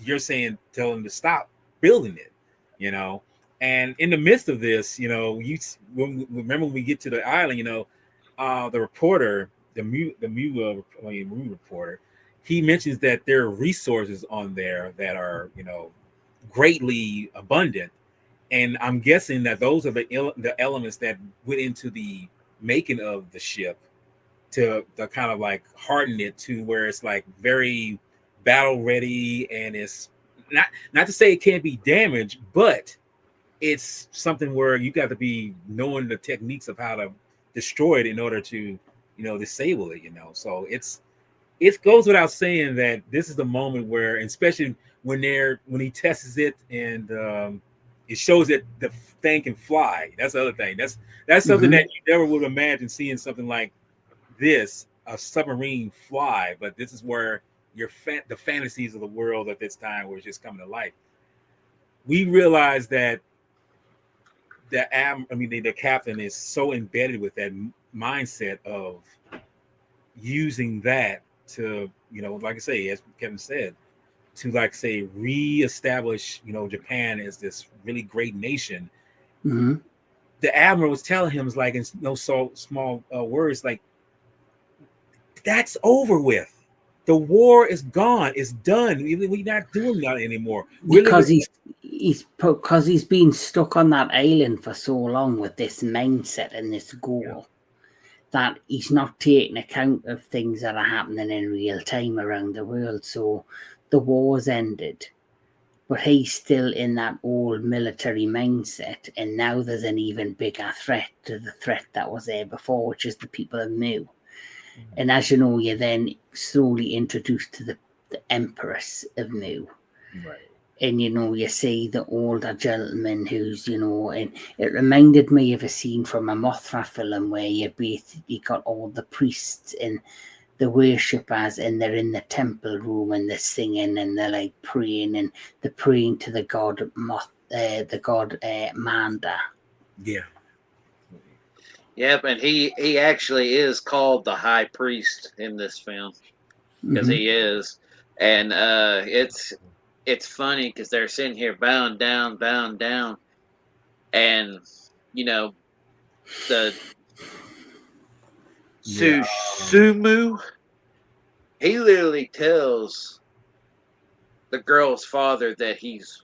you're tell them to stop building it, And in the midst of this, remember when we get to the island, the reporter, the Mu reporter, he mentions that there are resources on there that are, greatly abundant, and I'm guessing that those are the elements that went into the making of the ship to kind of like harden it to where it's like very battle ready, and it's not to say it can't be damaged, but it's something where you got to be knowing the techniques of how to destroy it in order to disable it. So it goes without saying that this is the moment where, especially when he tests it, and it shows that the thing can fly. That's the other thing. That's something that you never would imagine seeing something like this, a submarine fly. But this is where the fantasies of the world at this time were just coming to life. We realize that the captain is so embedded with that mindset of using that to, like I say, as Kevin said, to like say reestablish, Japan as this really great nation. Mm-hmm. The admiral was telling him, like, in no so small words, like, that's over with. The war is gone. It's done. We're not doing that anymore. Because he's been stuck on that island for so long with this mindset and this goal that he's not taking account of things that are happening in real time around the world. So the war's ended, but he's still in that old military mindset, and now there's an even bigger threat to the threat that was there before, which is the people of Mu. And as you know, you're then slowly introduced to the Empress of Mu. Right. And, you see the older gentleman who's, and it reminded me of a scene from a Mothra film where you basically got all the priests and the worshippers, and they're in the temple room and they're singing and they're like praying, and they're praying to the god Manda. Yeah. Yep, and he actually is called the High Priest in this film, because he is, and it's funny because they're sitting here bowing down, and the Susumu, he literally tells the girl's father that he's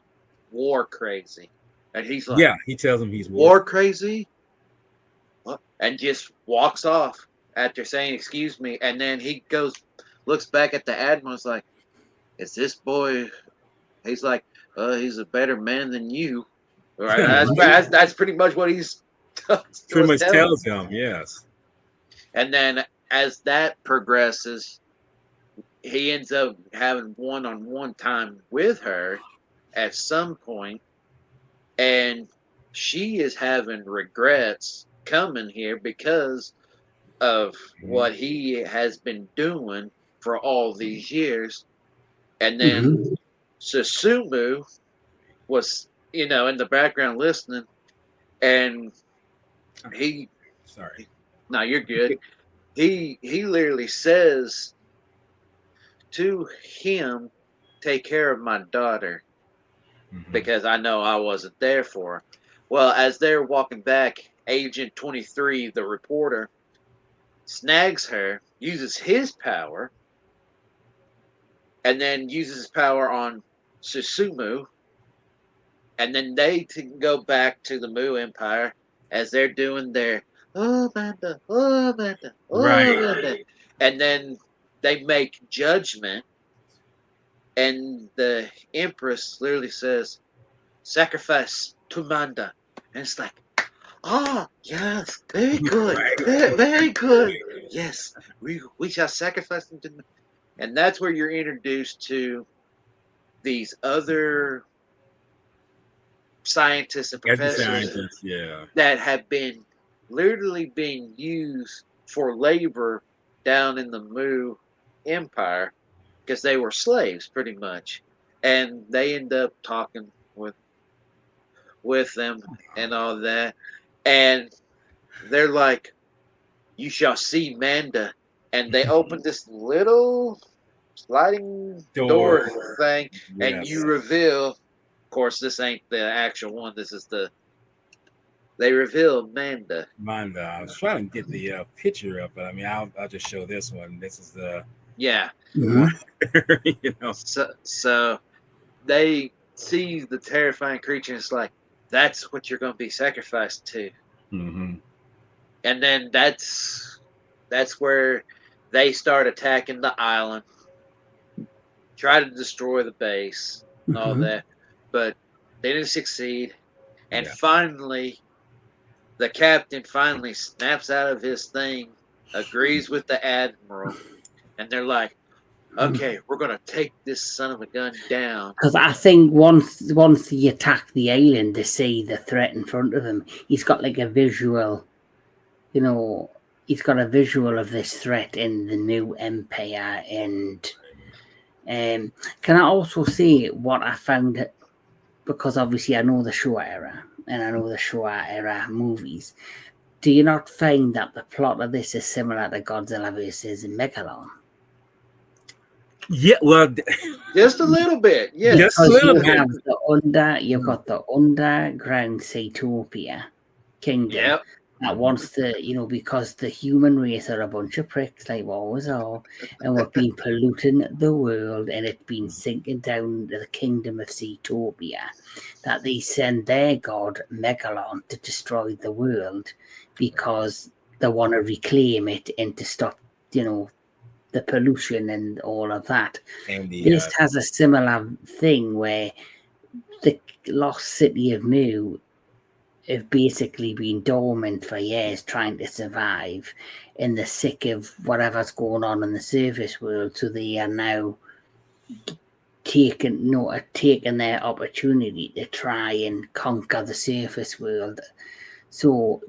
war crazy, and he's like, he tells him he's war crazy, what? And just walks off after saying excuse me, and then he looks back at the admiral's like, is this boy? He's like, he's a better man than you. Right? That's pretty much what he's pretty much tells him. Yes. And then as that progresses, he ends up having one-on-one time with her at some point, and she is having regrets coming here because of what he has been doing for all these years. And then Susumu was, in the background listening, and he, sorry, no, you're good. He literally says to him, take care of my daughter, because I know I wasn't there for her. Well, as they're walking back, Agent 23, the reporter, snags her, uses his power, and then uses his power on Susumu, and then they can go back to the Mu Empire as they're doing their Amanda, Amanda. And then they make judgment, and the Empress literally says, sacrifice to Manda. And it's like, yes, very good, very good. Yes, we shall sacrifice them to. And that's where you're introduced to these other scientists and professors that have been literally being used for labor down in the Mu Empire, because they were slaves pretty much, and they end up talking with them and all that, and they're like, you shall see Manda, and they open this little sliding door thing, and you reveal course, this ain't the actual one. This is they revealed Manda. Mind, I was trying to get the picture up, but I mean, I'll just show this one. This is the one, you know. So they see the terrifying creature, and it's like, that's what you're going to be sacrificed to. Mm-hmm. And then that's where they start attacking the island, try to destroy the base, and all that, but they didn't succeed. And finally, the captain finally snaps out of his thing, agrees with the admiral, and they're like, okay, we're gonna take this son of a gun down. Because I think once he attacked the island, to see the threat in front of him, he's got like a visual, you know, he's got a visual of this threat in the new empire. And can I also say what I found, because obviously I know the Showa era and I know the Showa era movies. Do you not find that the plot of this is similar to Godzilla versus Megalon? Yeah, well, just a little bit. Yeah, just a little bit. You've got the underground Seatopia kingdom that wants to, you know, because the human race are a bunch of pricks, like we always are, and we've been polluting the world, and it's been sinking down to the kingdom of Seatopia, that they send their god Megalon to destroy the world because they want to reclaim it and to stop, you know, the pollution and all of that. And this has a similar thing where the lost city of Mu have basically been dormant for years trying to survive, and they're sick of whatever's going on in the surface world, so they are now taking their opportunity to try and conquer the surface world. So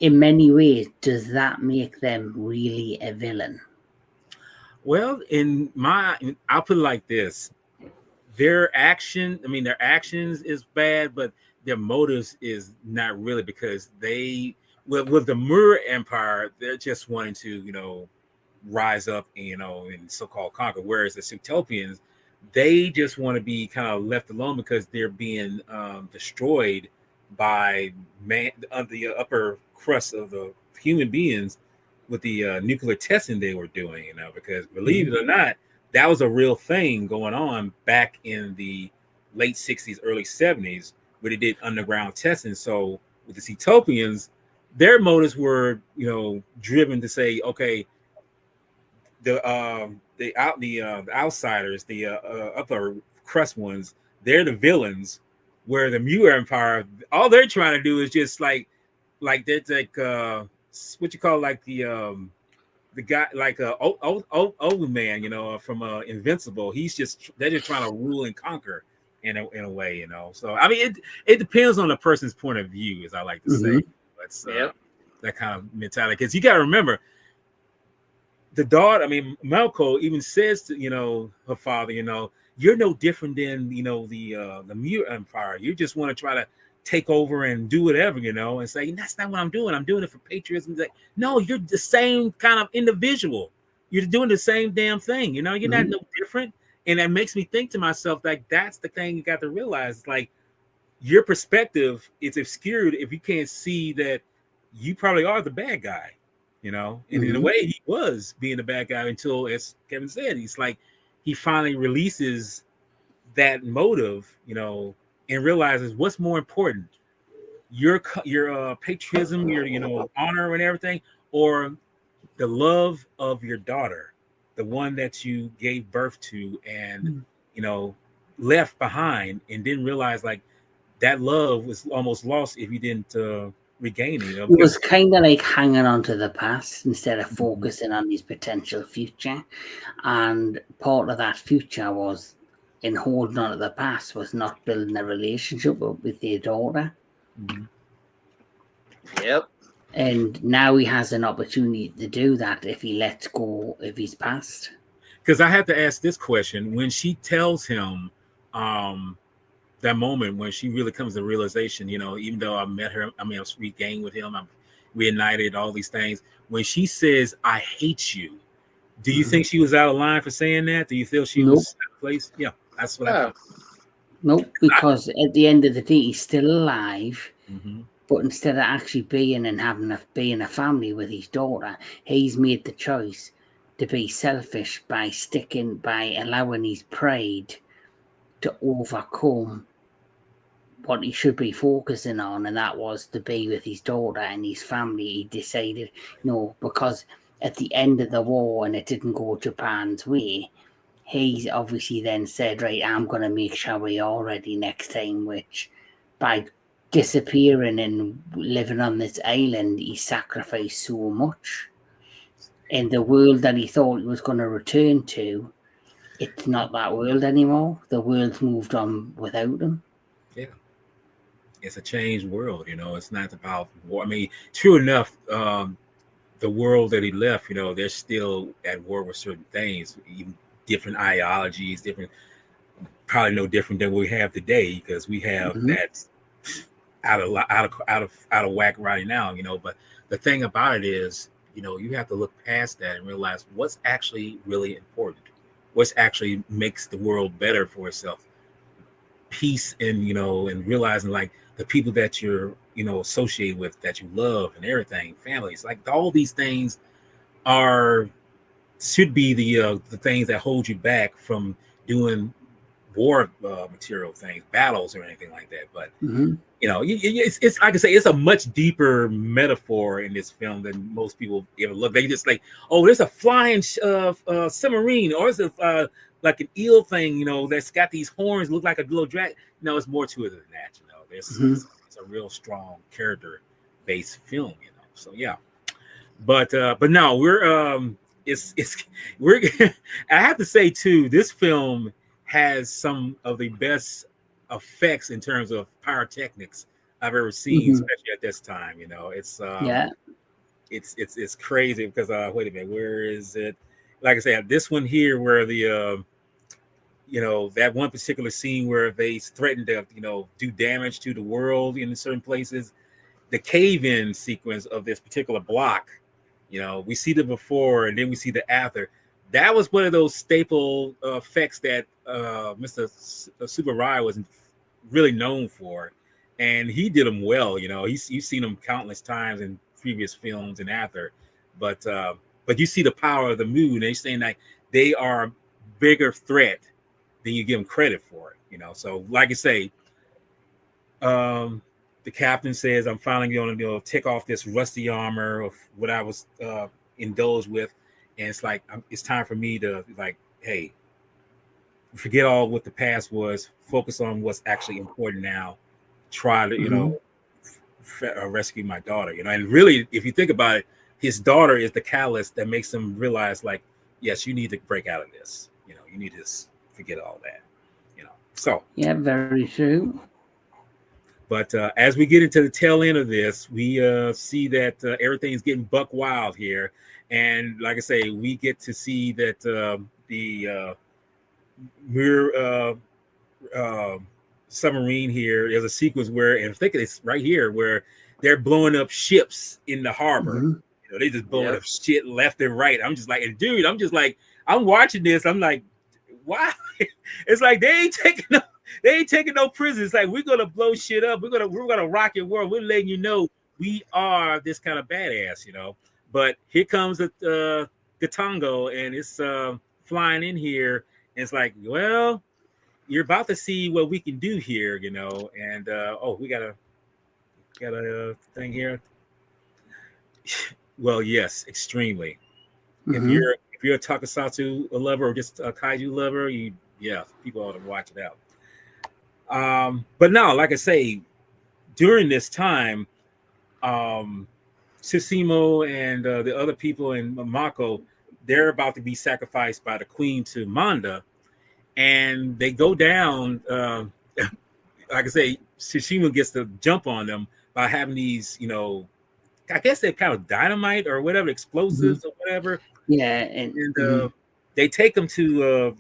in many ways, does that make them really a villain? Well, I'll put it like this: their actions is bad, but their motives is not really, because with the Mur Empire, they're just wanting to, you know, rise up, you know, and so-called conquer. Whereas the Utopians, they just want to be kind of left alone because they're being destroyed by the upper crust of the human beings with the nuclear testing they were doing, you know, because believe it or not, that was a real thing going on back in the late 60s, early 70s, where they did underground testing. So with the Utopians, their motives were, you know, driven to say, okay, the outsiders, the upper crust ones, they're the villains, where the Mu Empire, all they're trying to do is just like they're like what you call like the guy, like old man, you know, from Invincible. They're just trying to rule and conquer in a way, you know. So I mean, it depends on the person's point of view, as I like to say. That's that kind of mentality, because you got to remember, the daughter, I mean, Malko even says to, you know, her father, you know, you're no different than, you know, the Mu Empire. You just want to try to take over and do whatever, you know, and say, that's not what I'm doing. I'm doing it for patriotism. Like, no, you're the same kind of individual. You're doing the same damn thing, you know, you're not no different. And that makes me think to myself, like, that's the thing you got to realize. Like, your perspective is obscured if you can't see that you probably are the bad guy, you know. And in a way, he was being the bad guy until, as Kevin said, he's like, he finally releases that motive, you know, and realizes what's more important, your patriotism, your, you know, honor and everything, or the love of your daughter, the one that you gave birth to and, you know, left behind, and didn't realize, like, that love was almost lost if you didn't regain it. You know? It was kind of like hanging on to the past instead of focusing on his potential future. And part of that future was, in holding on to the past, was not building a relationship with their daughter. Yep. And now he has an opportunity to do that if he lets go of his past. Because I have to ask this question: when she tells him, that moment when she really comes to realization, you know, even though I met her, I mean, I was regained with him, I'm reunited, all these things. When she says, "I hate you," do you think she was out of line for saying that? Do you feel she was out of place? Yeah, that's what I think. Nope, because at the end of the day, he's still alive. Mm-hmm. But instead of actually being and having being a family with his daughter, he's made the choice to be selfish by allowing his pride to overcome what he should be focusing on, and that was to be with his daughter and his family. He decided, no, because at the end of the war and it didn't go Japan's way, he's obviously then said, right, I'm going to make sure we are ready next time, which by disappearing and living on this island, he sacrificed so much. In the world that he thought he was going to return to, it's not that world anymore. The world's moved on without him. Yeah. It's a changed world, it's not about war. I mean, true enough, the world that he left, they're still at war with certain things, even different ideologies, probably no different than we have today, because we have that out of whack right now, but the thing about it is, you have to look past that and realize what's actually really important, what's actually makes the world better for itself, peace, and and realizing like the people that you're associated with, that you love and everything, families, like all these things should be the things that hold you back from doing war material things, battles or anything like that. But it's like I say, it's a much deeper metaphor in this film than most people ever look. They just like, oh, there's a flying submarine, or it's like an eel thing, that's got these horns, look like a little dragon. No, it's more to it than that. It's a real strong character-based film. So yeah, but no, we're I have to say too, this film has some of the best effects in terms of pyrotechnics I've ever seen, especially at this time. It's crazy because wait a minute, where is it? Like I said, this one here where the that one particular scene where they threatened to do damage to the world in certain places, the cave-in sequence of this particular block, we see the before and then we see the after. That was one of those staple effects that Mr. Subarai was really known for, and he did them well. You've seen them countless times in previous films and after, but you see the power of the moon. And they're saying that they are a bigger threat than you give them credit for it. So like I say, the captain says, I'm finally going to take off this rusty armor of what I was indulged with. And it's like, it's time for me to like, hey, forget all what the past was, focus on what's actually important now, try to, rescue my daughter, and really, if you think about it, his daughter is the catalyst that makes him realize like, yes, you need to break out of this, you need to forget all that, so. Yeah, very true. But as we get into the tail end of this, we see that everything's getting buck wild here. And like I say, we get to see that the submarine here, there's a sequence where, and I think it's right here, where they're blowing up ships in the harbor. They just blowing up shit left and right. I'm just like, and dude, I'm watching this. I'm like, wow. It's like they ain't taking no prisoners. It's like, we're gonna blow shit up. We're gonna rock your world. We're letting you know we are this kind of badass, But here comes the Tongo, and it's flying in here, and it's like, well, you're about to see what we can do here, And we got a thing here. Well, yes, extremely. If you're a tokusatsu lover or just a kaiju lover, people ought to watch it out. But now, like I say, during this time, Tsushimo and the other people in Mako, they're about to be sacrificed by the queen to Manda, and they go down. Like I say, Tsushima gets to jump on them by having these, I guess they're kind of dynamite or whatever, explosives or whatever. Yeah, and they take them to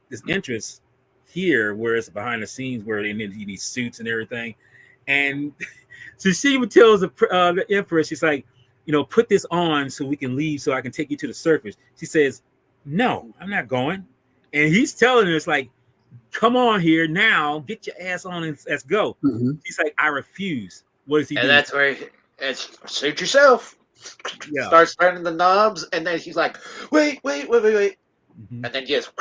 this entrance here, where it's behind the scenes, where they need these suits and everything. And Tsushima tells the Empress, she's like, put this on so we can leave, so I can take you to the surface. She says, no, I'm not going. And he's telling her, it's like, come on here now, get your ass on and let's go. Mhm. He's like, I refuse. What does he And do? that's where it's suit yourself. Yeah. Starts turning the knobs, and then he's like, wait. Mhm. And then just,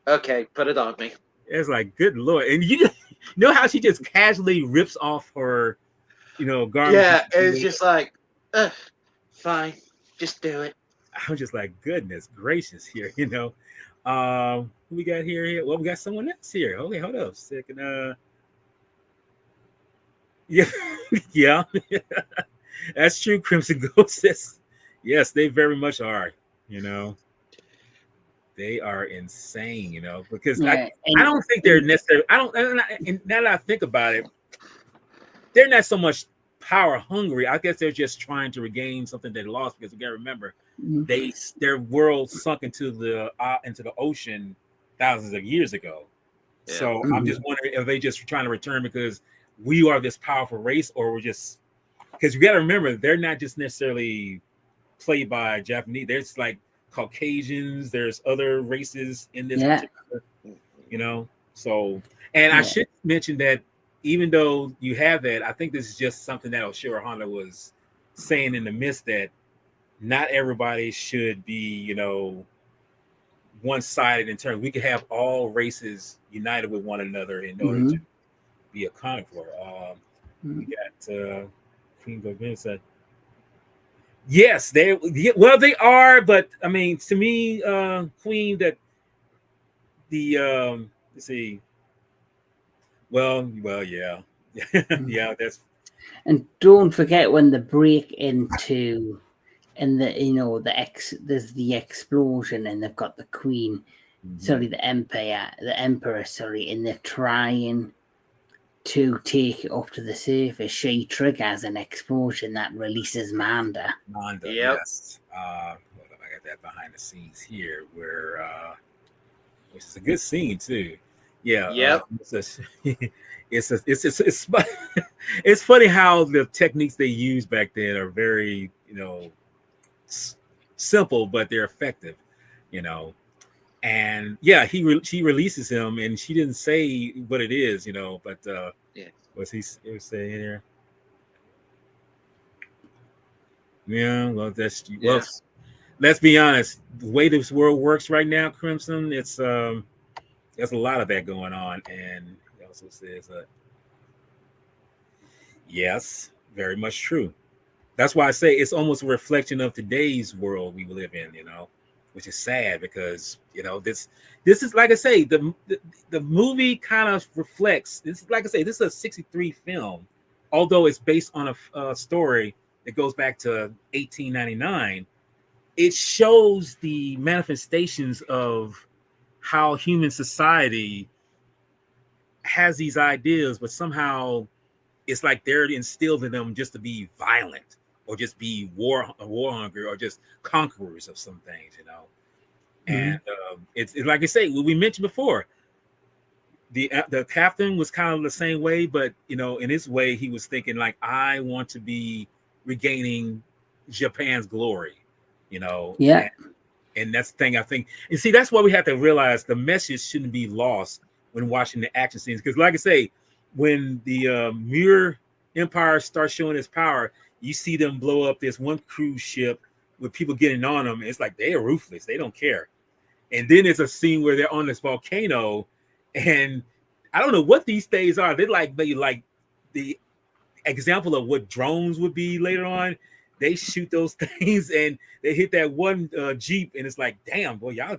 okay, put it on me. It's like, good Lord. And you know how she just casually rips off her, garments. Yeah, it's just like, fine, just do it. I'm just like, goodness gracious here. Who we got here? Well, we got someone else here. Okay, hold up a second. Yeah, yeah, that's true. Crimson Ghost says, yes, they very much are. You know, they are insane. Because Yeah, I don't think they're necessarily. I don't. And now that I think about it, they're not so much power hungry. I guess they're just trying to regain something they lost. Because you got to remember, their world sunk into the ocean thousands of years ago. Yeah. So I'm just wondering, are they just trying to return because we are this powerful race, or we're just because you got to remember they're not just necessarily played by Japanese. There's like Caucasians. There's other races in this particular. So, and I should mention that even though you have that, I think this is just something that Oshiro Honda was saying in the midst that not everybody should be, one-sided in terms. We could have all races united with one another in order to be a conqueror. We got Queen Govinda. Yes, they are, but I mean, to me, Queen, that the let's see. Well, yeah. Yeah, that's. And don't forget when they break into, and there's the explosion, and they've got the queen, the emperor, and they're trying to take it up to the surface. She triggers an explosion that releases Manda. Yes. Hold on, I got that behind the scenes here, which is a good scene too. Yeah. Yep. It's funny how the techniques they use back then are very simple, but they're effective. And yeah, she releases him, and she didn't say what it is, but what's he was saying here? Yeah, well, let's be honest. The way this world works right now, Crimson, it's there's a lot of that going on, and he also says, yes, very much true. That's why I say it's almost a reflection of today's world we live in, which is sad because this is, like I say, the movie kind of reflects this. Like I say, this is a '63 film, although it's based on a story that goes back to 1899. It shows the manifestations of how human society has these ideas, but somehow it's like they're instilled in them just to be violent or just be war hungry or just conquerors of some things, And it's like I say, we mentioned before, the captain was kind of the same way, but in his way, he was thinking like, I want to be regaining Japan's glory, and that's the thing I think. And see, that's why we have to realize the message shouldn't be lost when watching the action scenes. Because, like I say, when the Muir Empire starts showing its power, you see them blow up this one cruise ship with people getting on them. It's like they are ruthless; they don't care. And then there's a scene where they're on this volcano, and I don't know what these things are. They're like the example of what drones would be later on. They shoot those things and they hit that one Jeep, and it's like, damn, boy, y'all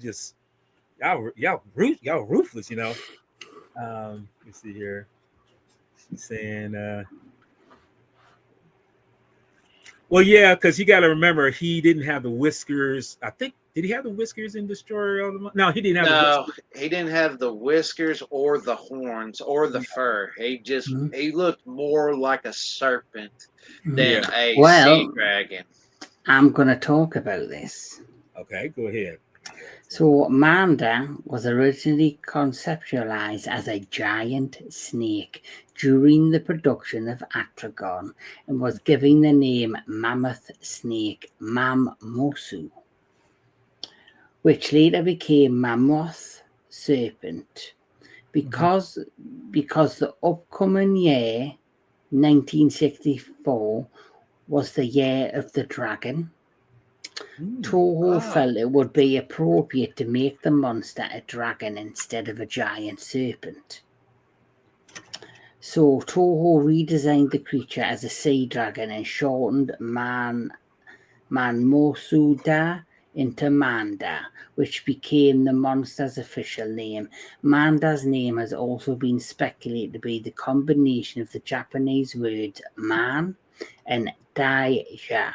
ruthless, Let's see here. She's saying, well, yeah, because you got to remember he didn't have the whiskers. I think did he have the whiskers in Destroyer of the No, he didn't have. No, he didn't have the whiskers or the horns or the fur. He looked more like a serpent than a sea dragon. I'm going to talk about this. Okay, go ahead. So Manda was originally conceptualized as a giant snake during the production of Atragon and was given the name mammoth snake Mammosu, which later became mammoth serpent. because the upcoming year, 1964, was the year of the dragon. Toho felt it would be appropriate to make the monster a dragon instead of a giant serpent. So Toho redesigned the creature as a sea dragon and shortened Manmosuda into Manda, which became the monster's official name. Manda's name has also been speculated to be the combination of the Japanese words man and daija,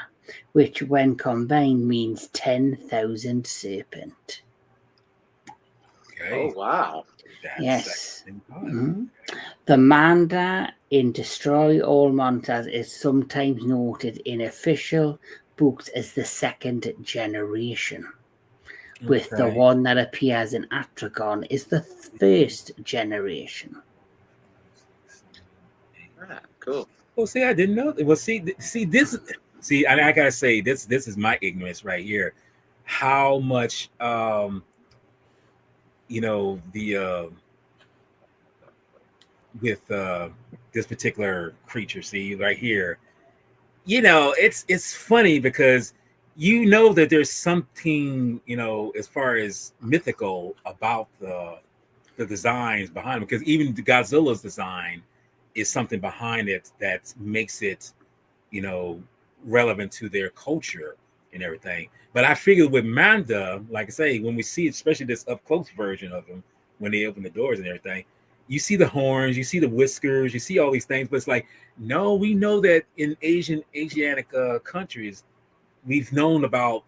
which when combined means 10,000 serpent. Okay. Oh, wow. Yes. The Manda in Destroy All Monsters is sometimes noted in official books as the second generation, with the one that appears in Atragon is the first generation. Cool. Well, see, I didn't know. Well, see, this. See, I gotta say, this is my ignorance right here. How much, the with this particular creature. See, right here, it's funny because that there's something as far as mythical about the designs behind them, because even Godzilla's design is something behind it that makes it relevant to their culture and everything. But I figured with Manda, like I say, when we see especially this up close version of them, when they open the doors and everything, you see the horns, you see the whiskers, you see all these things, but it's like, no, we know that in Asiatic countries, we've known about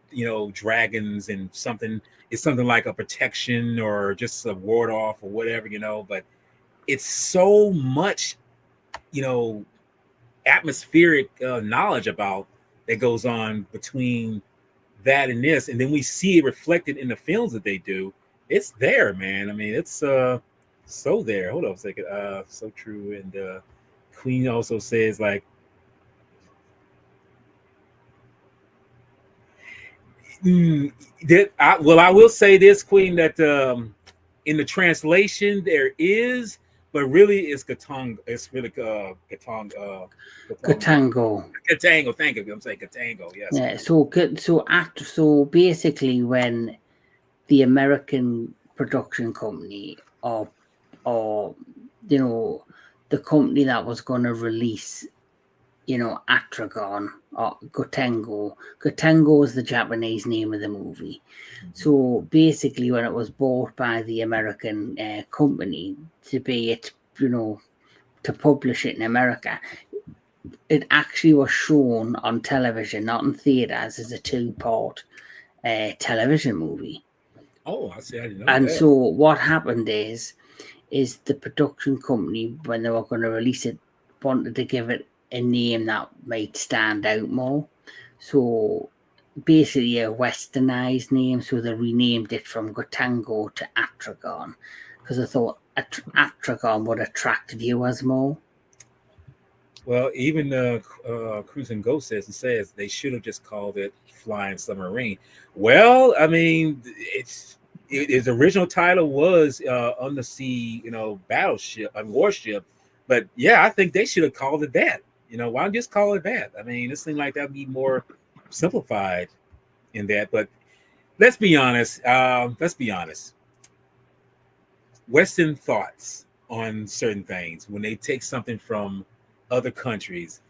dragons and it's something like a protection or just a ward off or whatever, but it's so much atmospheric knowledge about that goes on between that and this, and then we see it reflected in the films that they do. It's there, man. I mean, it's so there. Hold on a second. So true. And Queen also says like, I will say this, Queen, that in the translation there is, but really it's Gatango. It's really Gatango. Gatango. Thank you. I'm saying Gatango. Yes. Yeah. So basically, when the American production company or the company that was going to release Atragon or Gotengo was the Japanese name of the movie. So basically, when it was bought by the American company to publish it in America, it actually was shown on television, not in theaters, as a 2-part television movie. Oh, I see. I didn't know and that. So what happened is the production company, when they were going to release it, wanted to give it a name that might stand out more. So basically a westernized name. So they renamed it from Gotango to Atragon because I thought Atragon would attract viewers more. Well, even Cruising Ghost says they should have just called it Flying Submarine. Well, I mean, its original title was Undersea, battleship, warship. But yeah, I think they should have called it that. Why don't just call it that? I mean, it seemed like that would be more simplified in that. But let's be honest. Western thoughts on certain things, when they take something from other countries,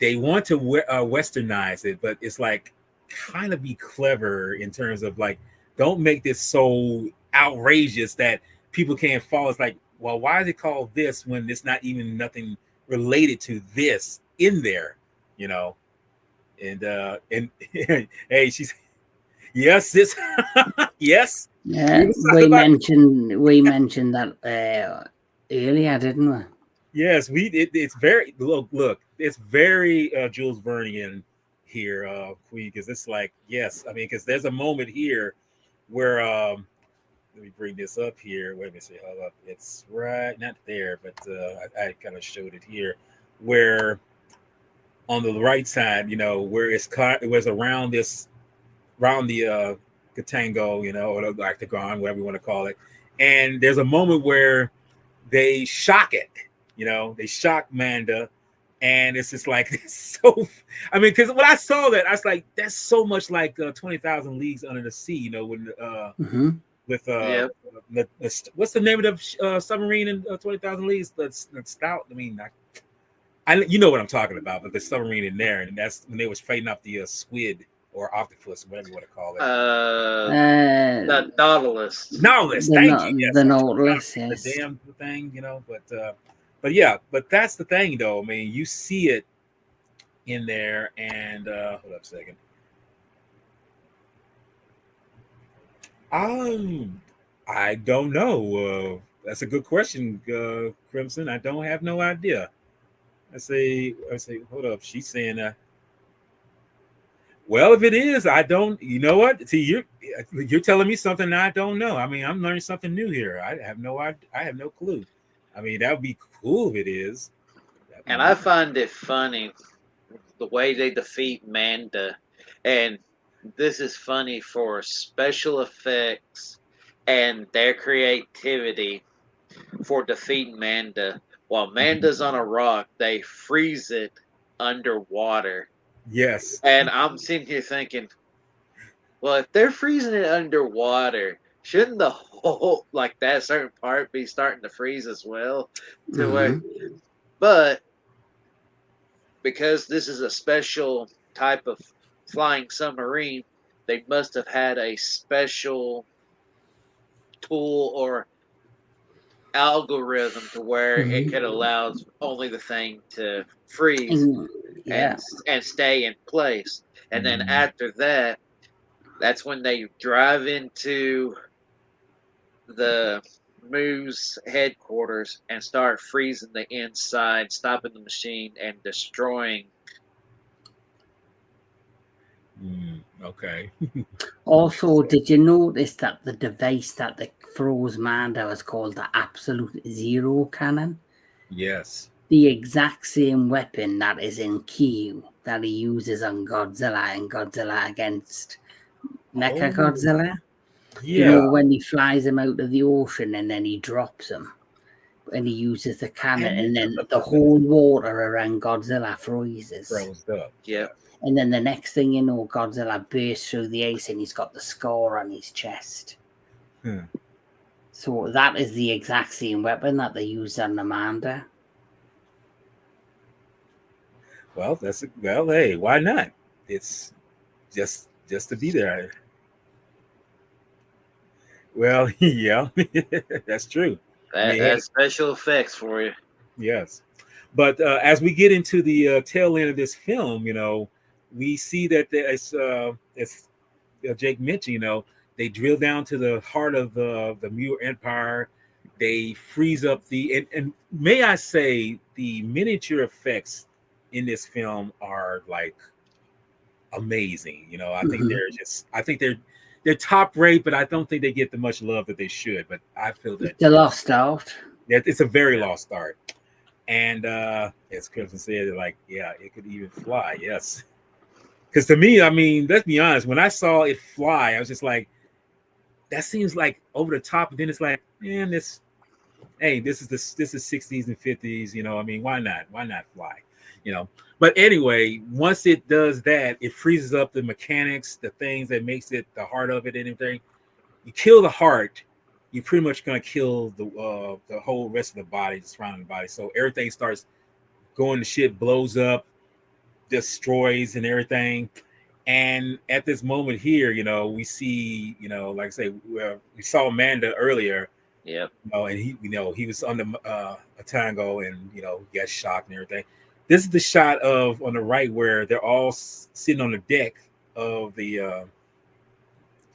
they want to westernize it, but it's like kind of be clever in terms of like, don't make this so outrageous that people can't follow. It's like, well, why is it called this when it's not even nothing related to this in there, And hey, she's yes, this yes. Yeah, we mentioned that earlier, didn't we? Yes, it's very look. It's very Jules Vernian here, Queen, because it's like, yes, I mean, because there's a moment here where let me bring this up here. Wait a minute, hold up. It's right not there, but I kind of showed it here, where on the right side, where it was around the Katango, or the Octagon, whatever you want to call it, and there's a moment where they shock it. They shock Manda, and it's just like it's so. I mean, because when I saw that, I was like, that's so much like 20,000 Leagues Under the Sea. When with Yep. what's the name of the submarine in 20,000 Leagues? That's stout. I mean, you know what I'm talking about, but the submarine in there, and that's when they was fighting off the squid or octopus, whatever you want to call it. The Nautilus. Nautilus, thank you. Yes, The Nautilus, yes. The damn thing, but yeah, but that's the thing, though. I mean, you see it in there, and hold up a second. I don't know. That's a good question, Crimson. I don't have no idea. I say, hold up. She's saying, well, if it is, I don't. You know what? See, you're telling me something I don't know. I mean, I'm learning something new here. I have no clue. I mean, that would be cool if it is. And I find it funny the way they defeat Manda, and this is funny for special effects and their creativity for defeating Manda. While Manda's on a rock, they freeze it underwater. Yes. And I'm sitting here thinking, well, if they're freezing it underwater, shouldn't the whole, like that certain part be starting to freeze as well? But because this is a special type of flying submarine, they must have had a special tool or algorithm to where it could allow only the thing to freeze and stay in place. And then after that, that's when they drive into the Moo's headquarters and start freezing the inside, stopping the machine and destroying. Okay. Also, did you notice that the device that the froze Manda was called the Absolute Zero Cannon? Yes. The exact same weapon that is in Q that he uses on Godzilla and Godzilla against Mecha Godzilla. Yeah. When he flies him out of the ocean and then he drops him. And he uses the cannon, and then the whole water around Godzilla freezes. Froze up. Yeah. And then the next thing you know, Godzilla bursts through the ice and he's got the scar on his chest. So that is the exact same weapon that they used on Amanda. Well, hey, why not? It's just to be there. Well, yeah, that's true. That's special effects for you. Yes. But as we get into the tail end of this film, we see that as Jake mentioned, they drill down to the heart of the Muir Empire. They freeze up and may I say, the miniature effects in this film are like amazing. I think they're top rate, but I don't think they get the much love that they should. But I feel that the lost art. Yeah, it's a very lost art. And as Crimson said, it could even fly. Yes. Because to me, I mean, let's be honest, when I saw it fly, I was just like, that seems like over the top. And then it's like, man, this is 60s and 50s, I mean, why not? Why not fly? But anyway, once it does that, it freezes up the mechanics, the things that makes it the heart of it and everything. You kill the heart, you're pretty much gonna kill the whole rest of the body, the surrounding body. So everything starts going to shit, blows up, destroys and everything. And at this moment here, we see, like I say, we saw Amanda earlier. Yeah. And he was on the Atragon and he got shocked and everything. This is the shot on the right where they're all sitting on the deck of the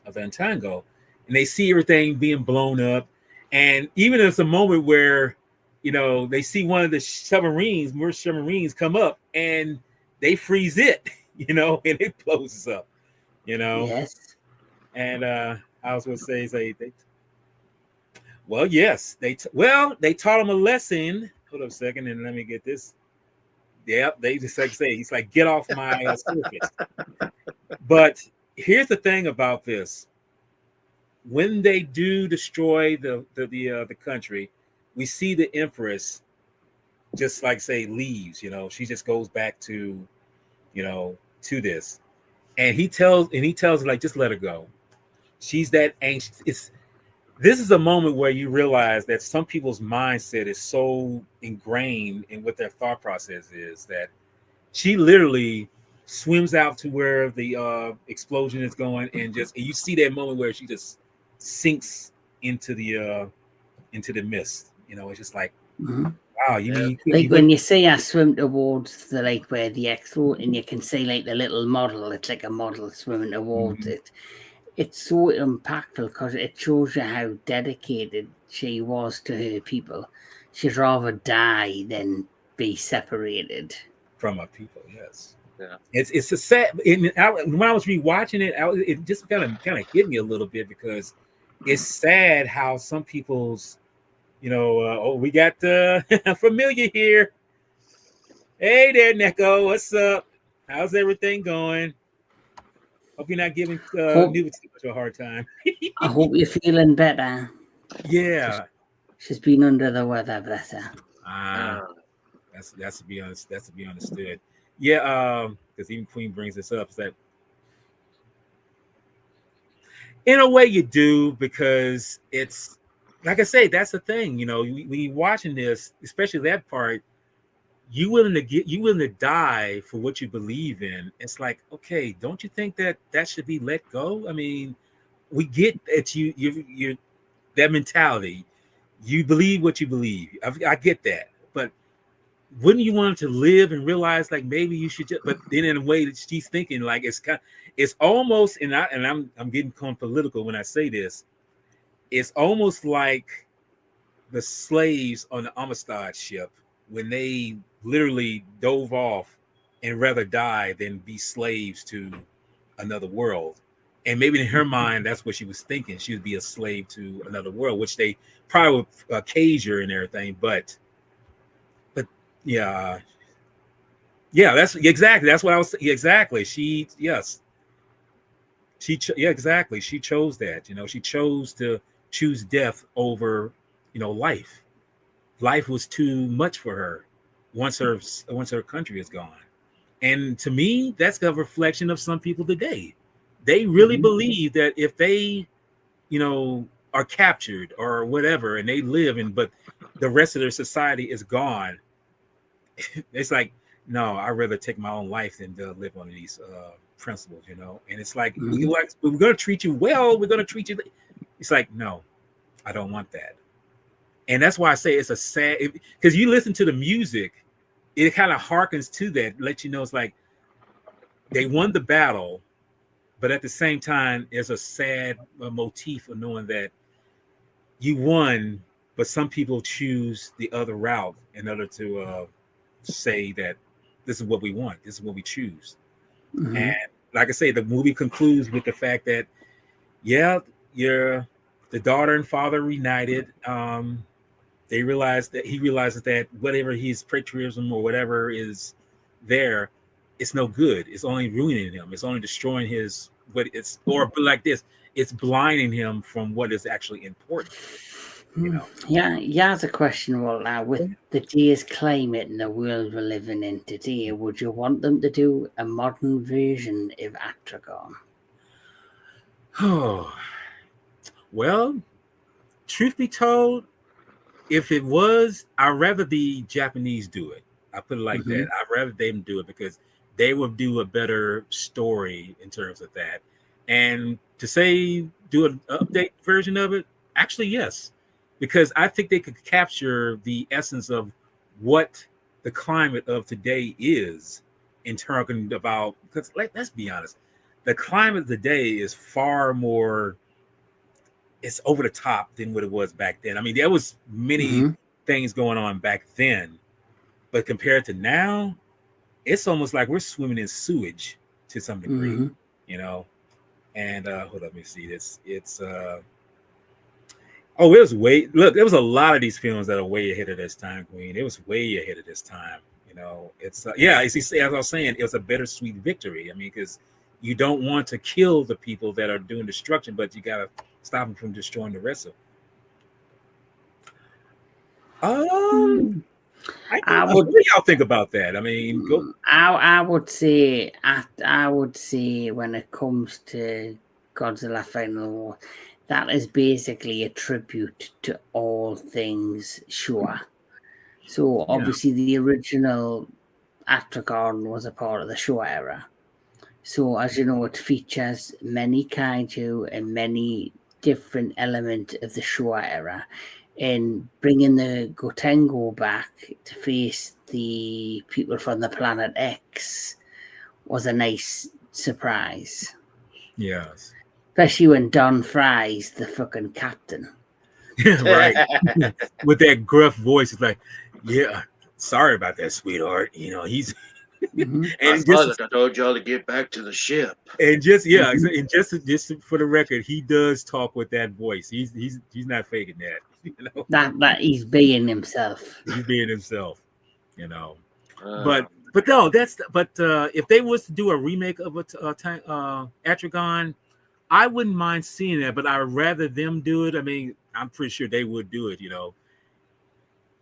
Atragon, and they see everything being blown up. And even there's a moment where they see one of the submarines come up and they freeze it, and it blows up, Yes. And I was going to say well, yes, they taught him a lesson. Hold up a second, and let me get this. Yeah, they just say he's like, get off my surface. But here's the thing about this: when they do destroy the country, we see the Empress just like say leaves. She just goes back to to this, and he tells her like, just let her go. She's that anxious. This is a moment where you realize that some people's mindset is so ingrained in what their thought process is that she literally swims out to where the explosion is going, and you see that moment where she just sinks into the mist. It's just like, Mhm. wow, you mean Like when you see her swim towards the like where the explode, and you can see like the little model. It's like a model swimming towards it. It's so impactful because it shows you how dedicated she was to her people. She'd rather die than be separated. from our people? Yes. Yeah. It's a sad. When I was rewatching it, it just kind of hit me a little bit because it's sad how some people's, we got familiar here. Hey there, Neko. What's up? How's everything going? Hope you're not giving Hope, Nubia too much of a hard time. I hope you're feeling better. Yeah. She's been under the weather, bless her. That's to be honest. That's to be understood. Yeah. Because even Queen brings this up. Is that in a way you do, because it's like I say, that's the thing. When you're watching this, especially that part, you willing to die for what you believe in. It's like, okay, don't you think that should be let go? I mean, we get that you that mentality. You believe what you believe. I get that, but wouldn't you want to live and realize like maybe you should just? But then in a way that she's thinking, like it's almost, and I'm getting political when I say this. It's almost like the slaves on the Amistad ship when they literally dove off and rather die than be slaves to another world. And maybe in her mind, that's what she was thinking. She would be a slave to another world, which they probably would cage her and everything. But yeah, that's exactly. That's what I was. Exactly. Exactly. She chose that. She chose to choose death over, life. Life was too much for her once her country is gone. And to me, that's a reflection of some people today. They really believe that if they, are captured or whatever, and they live but the rest of their society is gone, it's like, no, I'd rather take my own life than to live on these principles, And it's like, we're going to treat you well. We're going to treat you. It's like, no, I don't want that. And that's why I say it's a sad, because you listen to the music, it kind of harkens to that, let you know it's like they won the battle, but at the same time, there's a sad motif of knowing that you won, but some people choose the other route in order to say that this is what we want, this is what we choose. And like I say, the movie concludes with the fact that, yeah, the daughter and father reunited. He realizes that whatever his patriotism or whatever is there, it's no good. It's only ruining him. It's only destroying or like this, it's blinding him from what is actually important. Yeah, as a question, well, now with today's climate and the world we're living in today, would you want them to do a modern version of Atragon? Oh, well, truth be told, if it was, I'd rather the Japanese do it. I put it like that. I'd rather them do it because they would do a better story in terms of that. And to say do an update version of it, actually, yes, because I think they could capture the essence of what the climate of today is in talking about. Because let's be honest, the climate of today is far more. It's over the top than what it was back then. I mean, there was many things going on back then, but compared to now, it's almost like we're swimming in sewage to some degree, And hold up, let me see this. It's it was there was a lot of these films that are way ahead of this time, Queen. It was way ahead of this time. It's as I was saying, it was a bittersweet victory. I mean, because you don't want to kill the people that are doing destruction, but you gotta stop him from destroying the rest of them. I What would do y'all think about that? I mean, go. I would say when it comes to Godzilla Final War, that is basically a tribute to all things Showa. So obviously the original Atragon was a part of the Showa era. So as you know, it features many kaiju and many different elements of the Showa era. And bringing the Gotengo back to face the people from the planet X was a nice surprise. Yes. Especially when Don Fry's the fucking captain. Right. With that gruff voice, it's like, yeah, sorry about that, sweetheart. You know, he's Mhm. and I told y'all to get back to the ship. and just for the record, he does talk with that voice. He's not faking that. You know, That he's being himself. he's being himself. You know, Uh, but no, if they was to do a remake of Atragon, I wouldn't mind seeing that, but I'd rather them do it. I mean, I'm pretty sure they would do it. You know,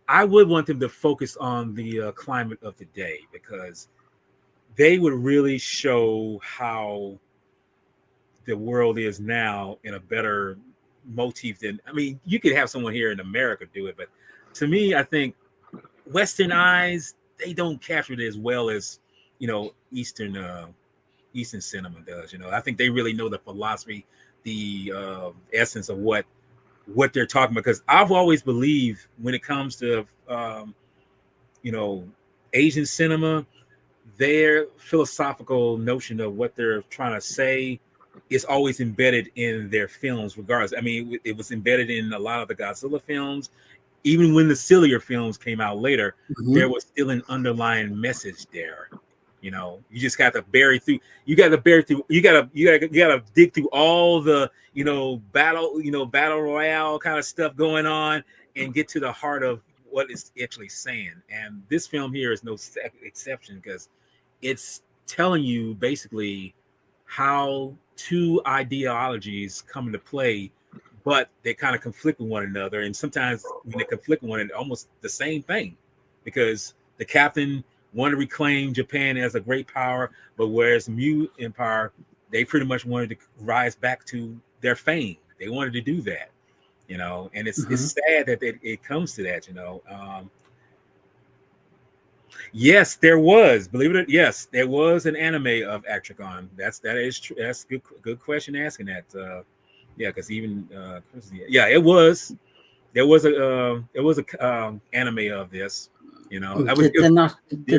I would want them to focus on the climate of the day, because they would really show how the world is now in a better motif than, I mean, you could have someone here in America do it, but to me, I think Western eyes, they don't capture it as well as, you know, Eastern cinema does. You know, I think they really know the philosophy, the essence of what they're talking about. Because I've always believed when it comes to you know, Asian cinema, their philosophical notion of what they're trying to say is always embedded in their films, regardless. I mean, it was embedded in a lot of the Godzilla films. Even when the sillier films came out later, there was still an underlying message there. You know, you just got to bury through. You got to dig through all the, you know, battle royale kind of stuff going on, and get to the heart of what it's actually saying. And this film here is no exception, because it's telling you basically how two ideologies come into play, but they kind of conflict with one another. And sometimes when they conflict with one another, almost the same thing, because the captain wanted to reclaim Japan as a great power, but whereas the Mu Empire, they pretty much wanted to rise back to their fame. They wanted to do that, you know, and it's sad that it comes to that, you know. Yes, there was. Believe it or not, yes, there was an anime of Atragon. That is true. That's good question asking that. Yeah, because even it was. There was a anime of this. You know, Did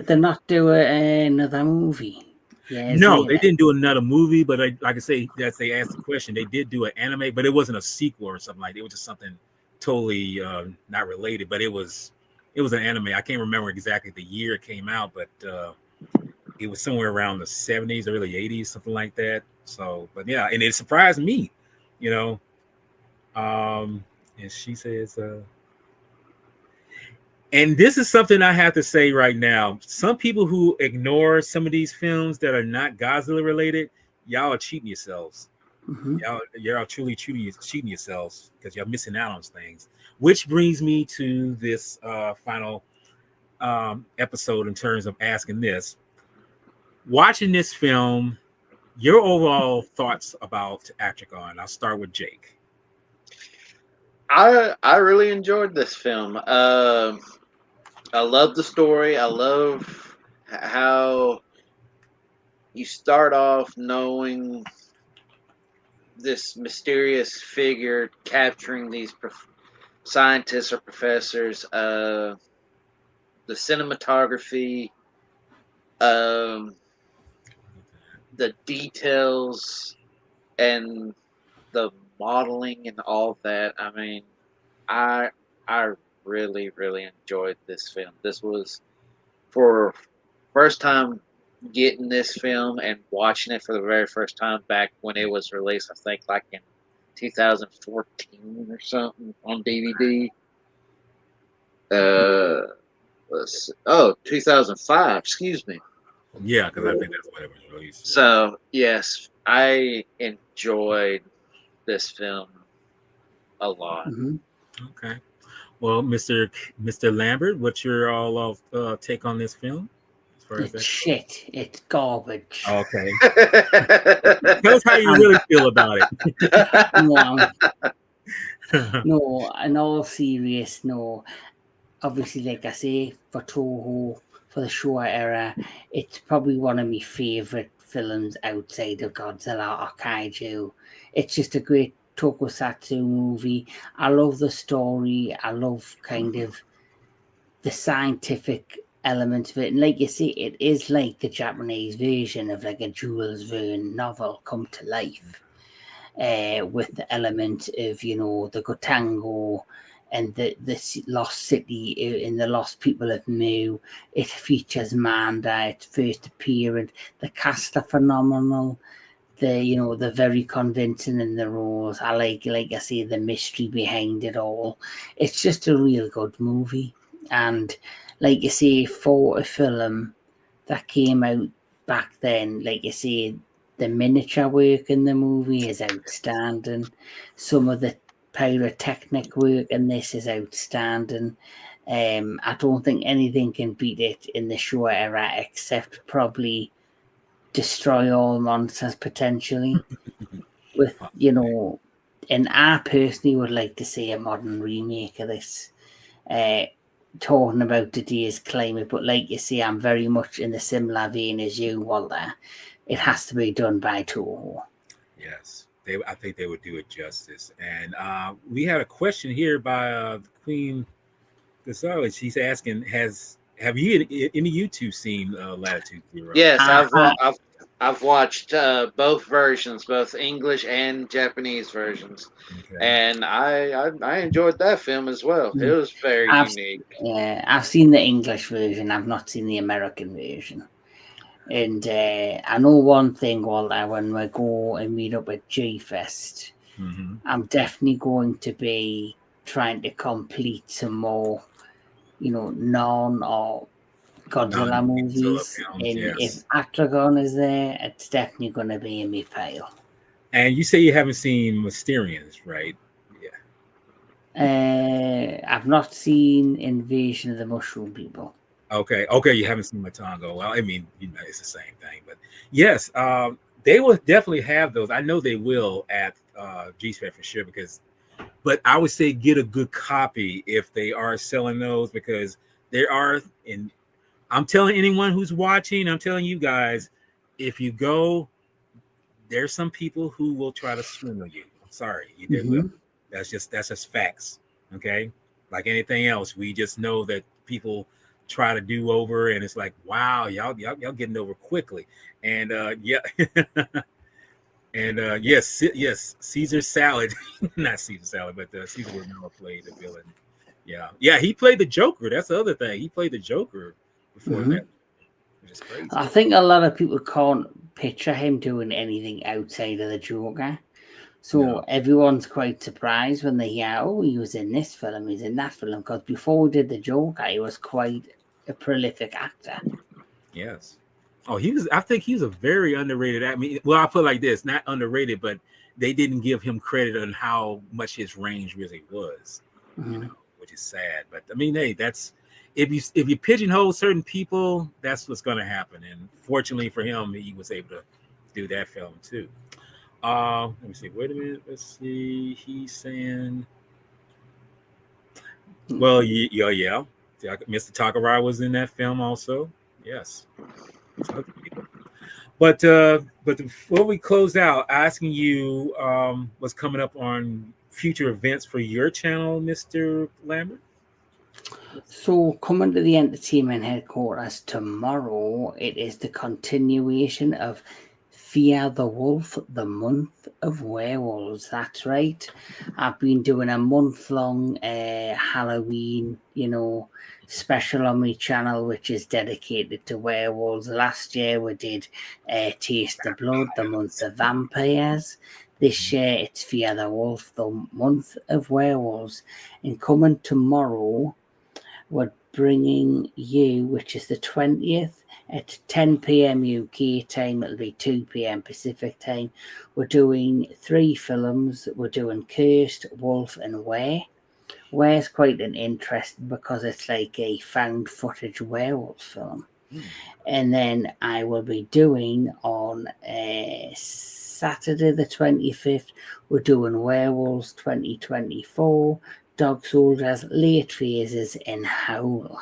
they not do another movie? No, they didn't do another movie. But like I say, as they asked the question, they did do an anime, but it wasn't a sequel or something like that. It was just something totally not related. But it was an anime. I can't remember exactly the year it came out, but it was somewhere around the 70s, early 80s, something like that. So, but yeah, and it surprised me, you know. And she says, and this is something I have to say right now. Some people who ignore some of these films that are not Godzilla related, y'all are cheating yourselves. Y'all truly cheating yourselves, because you're missing out on things. Which brings me to this final episode in terms of asking this. Watching this film, your overall thoughts about Atragon. I'll start with Jake. I really enjoyed this film. I love the story. I love how you start off knowing this mysterious figure capturing these scientists or professors. The cinematography, the details, and the modeling and all that. I mean, I really enjoyed this film. This was for first time getting this film and watching it for the very first time back when it was released. I think like in 2014 or something on DVD. 2005. Excuse me. Yeah, because I think that's when it was released. So yes, I enjoyed this film a lot. Mm-hmm. Okay. Well, Mr. Lambert, what's your all of take on this film? As far as It's that. shit. It's garbage. Okay. Tell us how you really feel about it. No, no, in all serious, no. Obviously, like I say, for Toho, for the Showa era, it's probably one of my favourite films outside of Godzilla or Kaiju. It's just a great tokusatsu movie. I love the story. I love kind of the scientific element of it. And like you say, it is like the Japanese version of like a Jules Verne novel come to life. With the element of, you know, the Gotango and the lost city and the lost people of Mu. It features Manda, its first appearance. The cast are phenomenal. They're very convincing in the roles. I like I say, the mystery behind it all. It's just a real good movie. And like you say, for a film that came out back then, like you say, the miniature work in the movie is outstanding. Some of the pyrotechnic work in this is outstanding. I don't think anything can beat it in the Showa era except probably Destroy All Monsters potentially. With, and I personally would like to see a modern remake of this. Talking about today's climate, but like you say, I'm very much in the similar vein as you, Walter. It has to be done by Toho. Yes, I think they would do it justice. And we had a question here by Queen Gasol. She's asking, have you any you two seen Latitude Zero? Yes, I've watched both versions, both English and Japanese versions, Okay. and I enjoyed that film as well. It was very unique. I've seen the English version. I've not seen the American version. And I know one thing, Walter, when we go and meet up at G-Fest, I'm definitely going to be trying to complete some more, non or Godzilla movies. And if Atragon is there, it's definitely going to be in my pile. And you say you haven't seen Mysterians, right? Yeah. I've not seen Invasion of the Mushroom People. Okay, you haven't seen Matango. Well, I mean, it's the same thing, but yes, they will definitely have those. I know they will at G-Spec for sure. But I would say get a good copy if they are selling those, because there are. And I'm telling anyone who's watching, I'm telling you guys, if you go, there's some people who will try to swindle you. I'm sorry, they will. That's just facts. Okay, like anything else, we just know that people try to do over, and it's like, wow, y'all getting over quickly. And and yes, Caesar Salad, not Caesar Salad, but Caesar Romero played the villain. Yeah, he played the Joker. That's the other thing. He played the Joker before that, which is crazy. I think a lot of people can't picture him doing anything outside of the Joker. So everyone's quite surprised when they hear, oh, he was in this film, he's in that film, because before he did the Joker, he was quite a prolific actor. Yes. Oh, I think he's a very underrated actor. I mean, well, I put it like this, not underrated, but they didn't give him credit on how much his range really was, which is sad. But I mean, hey, that's if you pigeonhole certain people, that's what's going to happen. And fortunately for him, he was able to do that film too. Let me see. Wait a minute. Let's see. He's saying, well, yeah. Mr. Takarai was in that film also. Yes. But before we close out, asking you what's coming up on future events for your channel, Mr. Lambert. So coming to the entertainment headquarters tomorrow, it is the continuation of Fear the Wolf, the month of werewolves. That's right. I've been doing a month-long Halloween, special on my channel, which is dedicated to werewolves. Last year we did Taste the Blood, the month of vampires. This year it's Fear the Wolf, the month of werewolves. And coming tomorrow, we're bringing you, which is the 20th, at 10 p.m. UK time. It'll be 2 p.m. Pacific time. We're doing 3 films. We're doing Cursed, Wolf, and Were. Were's quite an interesting because it's like a found footage werewolf film. And then I will be doing on Saturday the 25th, we're doing Werewolves 2024, Dog Soldiers, Late Phases, and Howl.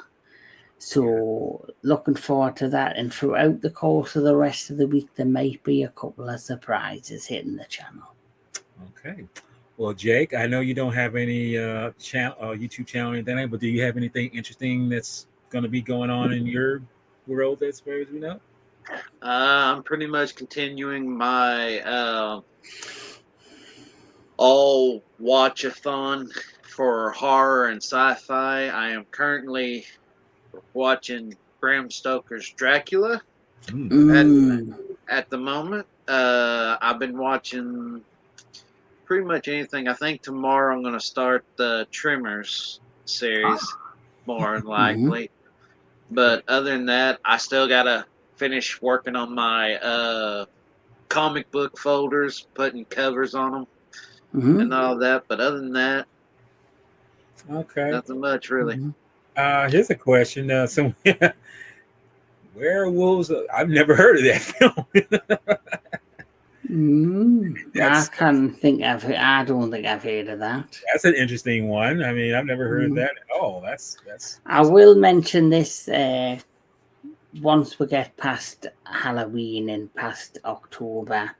So looking forward to that. And throughout the course of the rest of the week, there might be a couple of surprises hitting the channel. Okay. Well, Jake, I know you don't have any YouTube channel or anything, but do you have anything interesting that's going to be going on in your world as far as we know? I'm pretty much continuing my all watch-a-thon for horror and sci-fi. I am currently watching Bram Stoker's Dracula at the moment. I've been watching pretty much anything. I think tomorrow I'm going to start the Tremors series, more than likely. But other than that, I still got to finish working on my comic book folders, putting covers on them, and all that. But other than that, nothing much really. Here's a question. So werewolves, I've never heard of that film. I don't think I've heard of that. That's an interesting one. I mean, I've never heard of that at all. That's I will mention this once we get past Halloween and past October.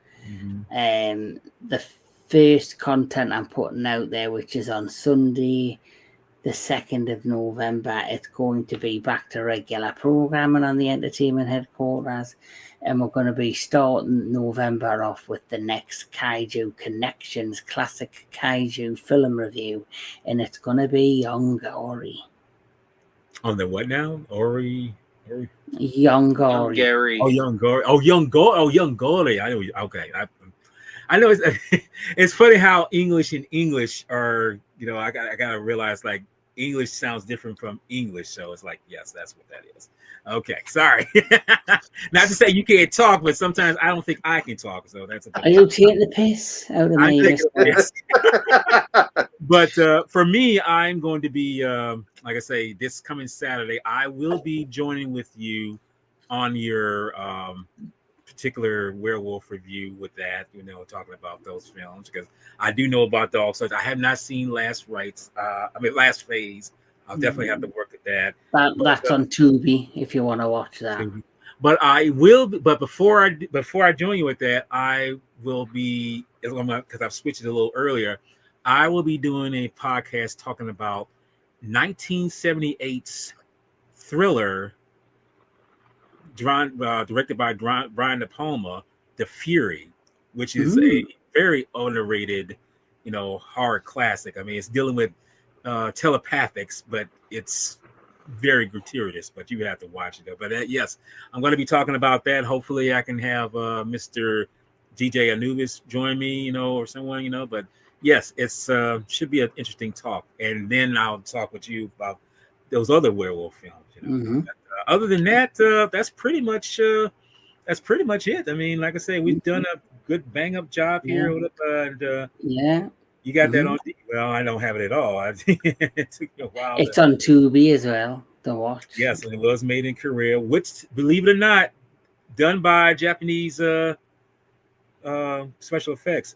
The first content I'm putting out there, which is on Sunday, the 2nd of November, it's going to be back to regular programming on the entertainment headquarters. And we're going to be starting November off with the next Kaiju Connections classic Kaiju film review. And it's going to be Young Gory. On the what now? Young Gary. Young Gory. Young Gory. I know. Okay. I know it's funny how English and English are, I gotta realize like English sounds different from English. So it's like, yes, that's what that is. Okay, sorry. Not to say you can't talk, but sometimes I don't think I can talk. So that's Are you taking the piss out of me? But for me, I'm going to be, like I say, this coming Saturday, I will be joining with you on your particular werewolf review with that, talking about those films, because I do know about Dog Soldiers. I have not seen Last Phase. I'll definitely have to work at that. That's on Tubi if you want to watch that. But I will. But before I join you with that, I will be, because I've switched it a little earlier. I will be doing a podcast talking about 1978's thriller, directed by Brian De Palma, The Fury, which is a very underrated, horror classic. I mean, it's dealing with telepathics, but it's very gratuitous. But you have to watch it. But yes, I'm going to be talking about that. Hopefully, I can have Mr. DJ Anubis join me, or someone, But yes, it's should be an interesting talk. And then I'll talk with you about those other werewolf films. Other than that, that's pretty much it. I mean, like I say, we've done a good bang up job here. You got that on? Well, I don't have it at all. It took me a while. It's on Tubi as well to watch. Yes, and it was made in Korea, which, believe it or not, done by Japanese special effects.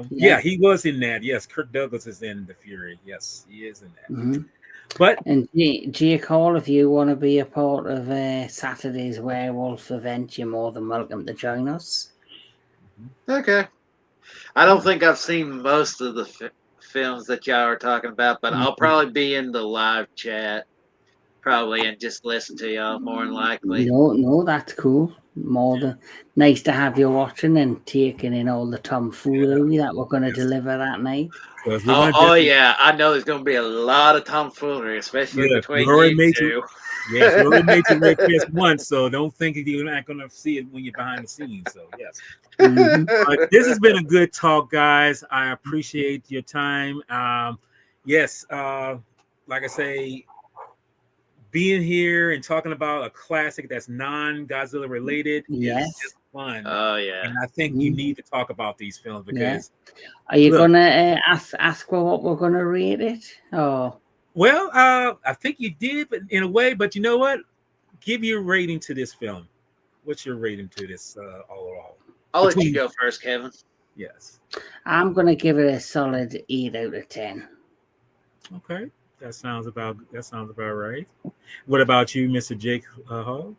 Yeah, he was in that. Yes, Kirk Douglas is in The Fury. Yes, he is in that. And Jake Hall, if you want to be a part of Saturday's werewolf event, you're more than welcome to join us. Okay. I don't think I've seen most of the films that y'all are talking about, but I'll probably be in the live chat, and just listen to y'all more than likely. No, that's cool. More than nice to have you watching and taking in all the tomfoolery that we're going to deliver that night. Yeah, I know there's going to be a lot of tomfoolery, especially between you two. Yes, you already made your request once, so don't think you're not going to see it when you're behind the scenes. So yes, but this has been a good talk, guys. I appreciate your time. Yes, like I say, being here and talking about a classic that's non-Godzilla related is Yes. just fun. Oh yeah. And I think you need to talk about these films because Are you look, gonna ask what we're gonna rate it? Oh, well, I think you did, but in a way. But you know what? Give your rating to this film. What's your rating to this all? I'll let you go first, Kevin. Yes. I'm gonna give it a solid 8 out of 10. Okay. That sounds about right. What about you, Mr. Jake Hall?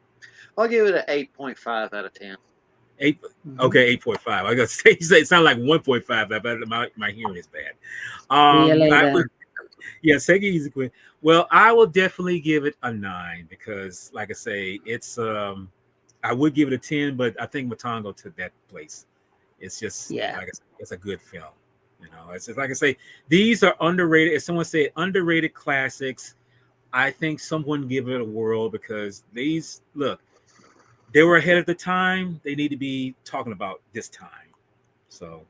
I'll give it an 8.5 out of 10. 8. Okay, 8.5. I gotta say, it sounds like 1.5. But my hearing is bad. See you later. Yeah, take it easy, quick. Well, I will definitely give it a 9 because, like I say, it's I would give it a 10, but I think Matango took that place. It's just like I said, it's a good film. You know, it's just like I say, these are underrated. If someone said underrated classics, I think someone give it a whirl because these they were ahead of the time. They need to be talking about this time. So,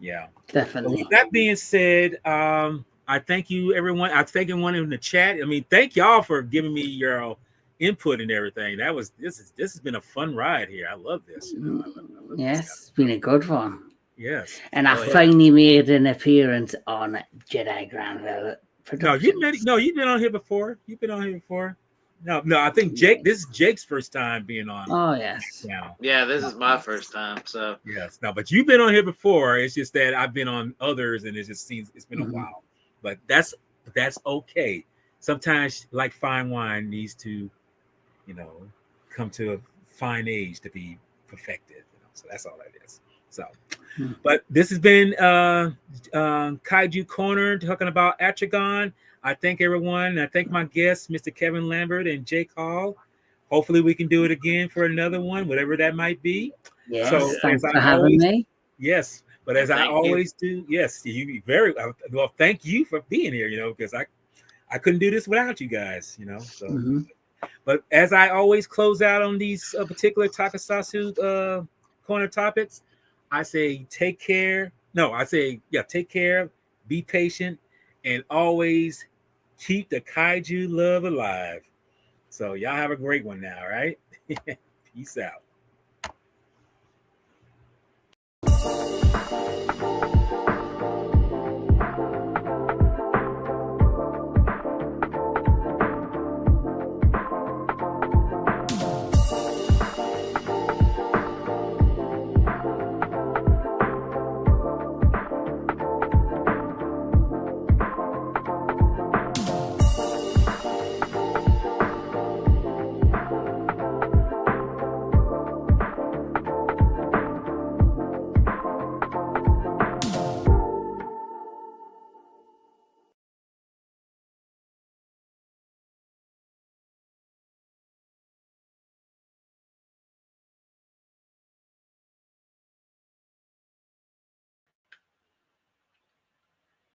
yeah, definitely. But with that being said, I thank you, everyone. I thank everyone in the chat. I mean, thank y'all for giving me your input and everything. This has been a fun ride here. I love this. You know? I love yes, this it's been a good one. Yes, and I finally made an appearance on Jedi Velle Productions. You've been on here before. No, I think Jake. This is Jake's first time being on. Oh yes. Now. Yeah, this is my first time. So yes, no, but you've been on here before. It's just that I've been on others, and it's been a while. But that's okay. Sometimes, like fine wine, needs to, come to a fine age to be perfected. So that's all that is. So, but this has been Kaiju Corner talking about Atragon. I thank everyone. I thank my guests, Mr. Kevin Lambert and Jake Hall. Hopefully, we can do it again for another one, whatever that might be. Yes, so, thanks for having me. Yes, but as I always do, yes, you very well. Thank you for being here. Because I couldn't do this without you guys. So, but as I always close out on these particular Takasasu corner topics, I say take care. No, I say take care. Be patient, and always keep the kaiju love alive. So y'all have a great one now, all right? Peace out.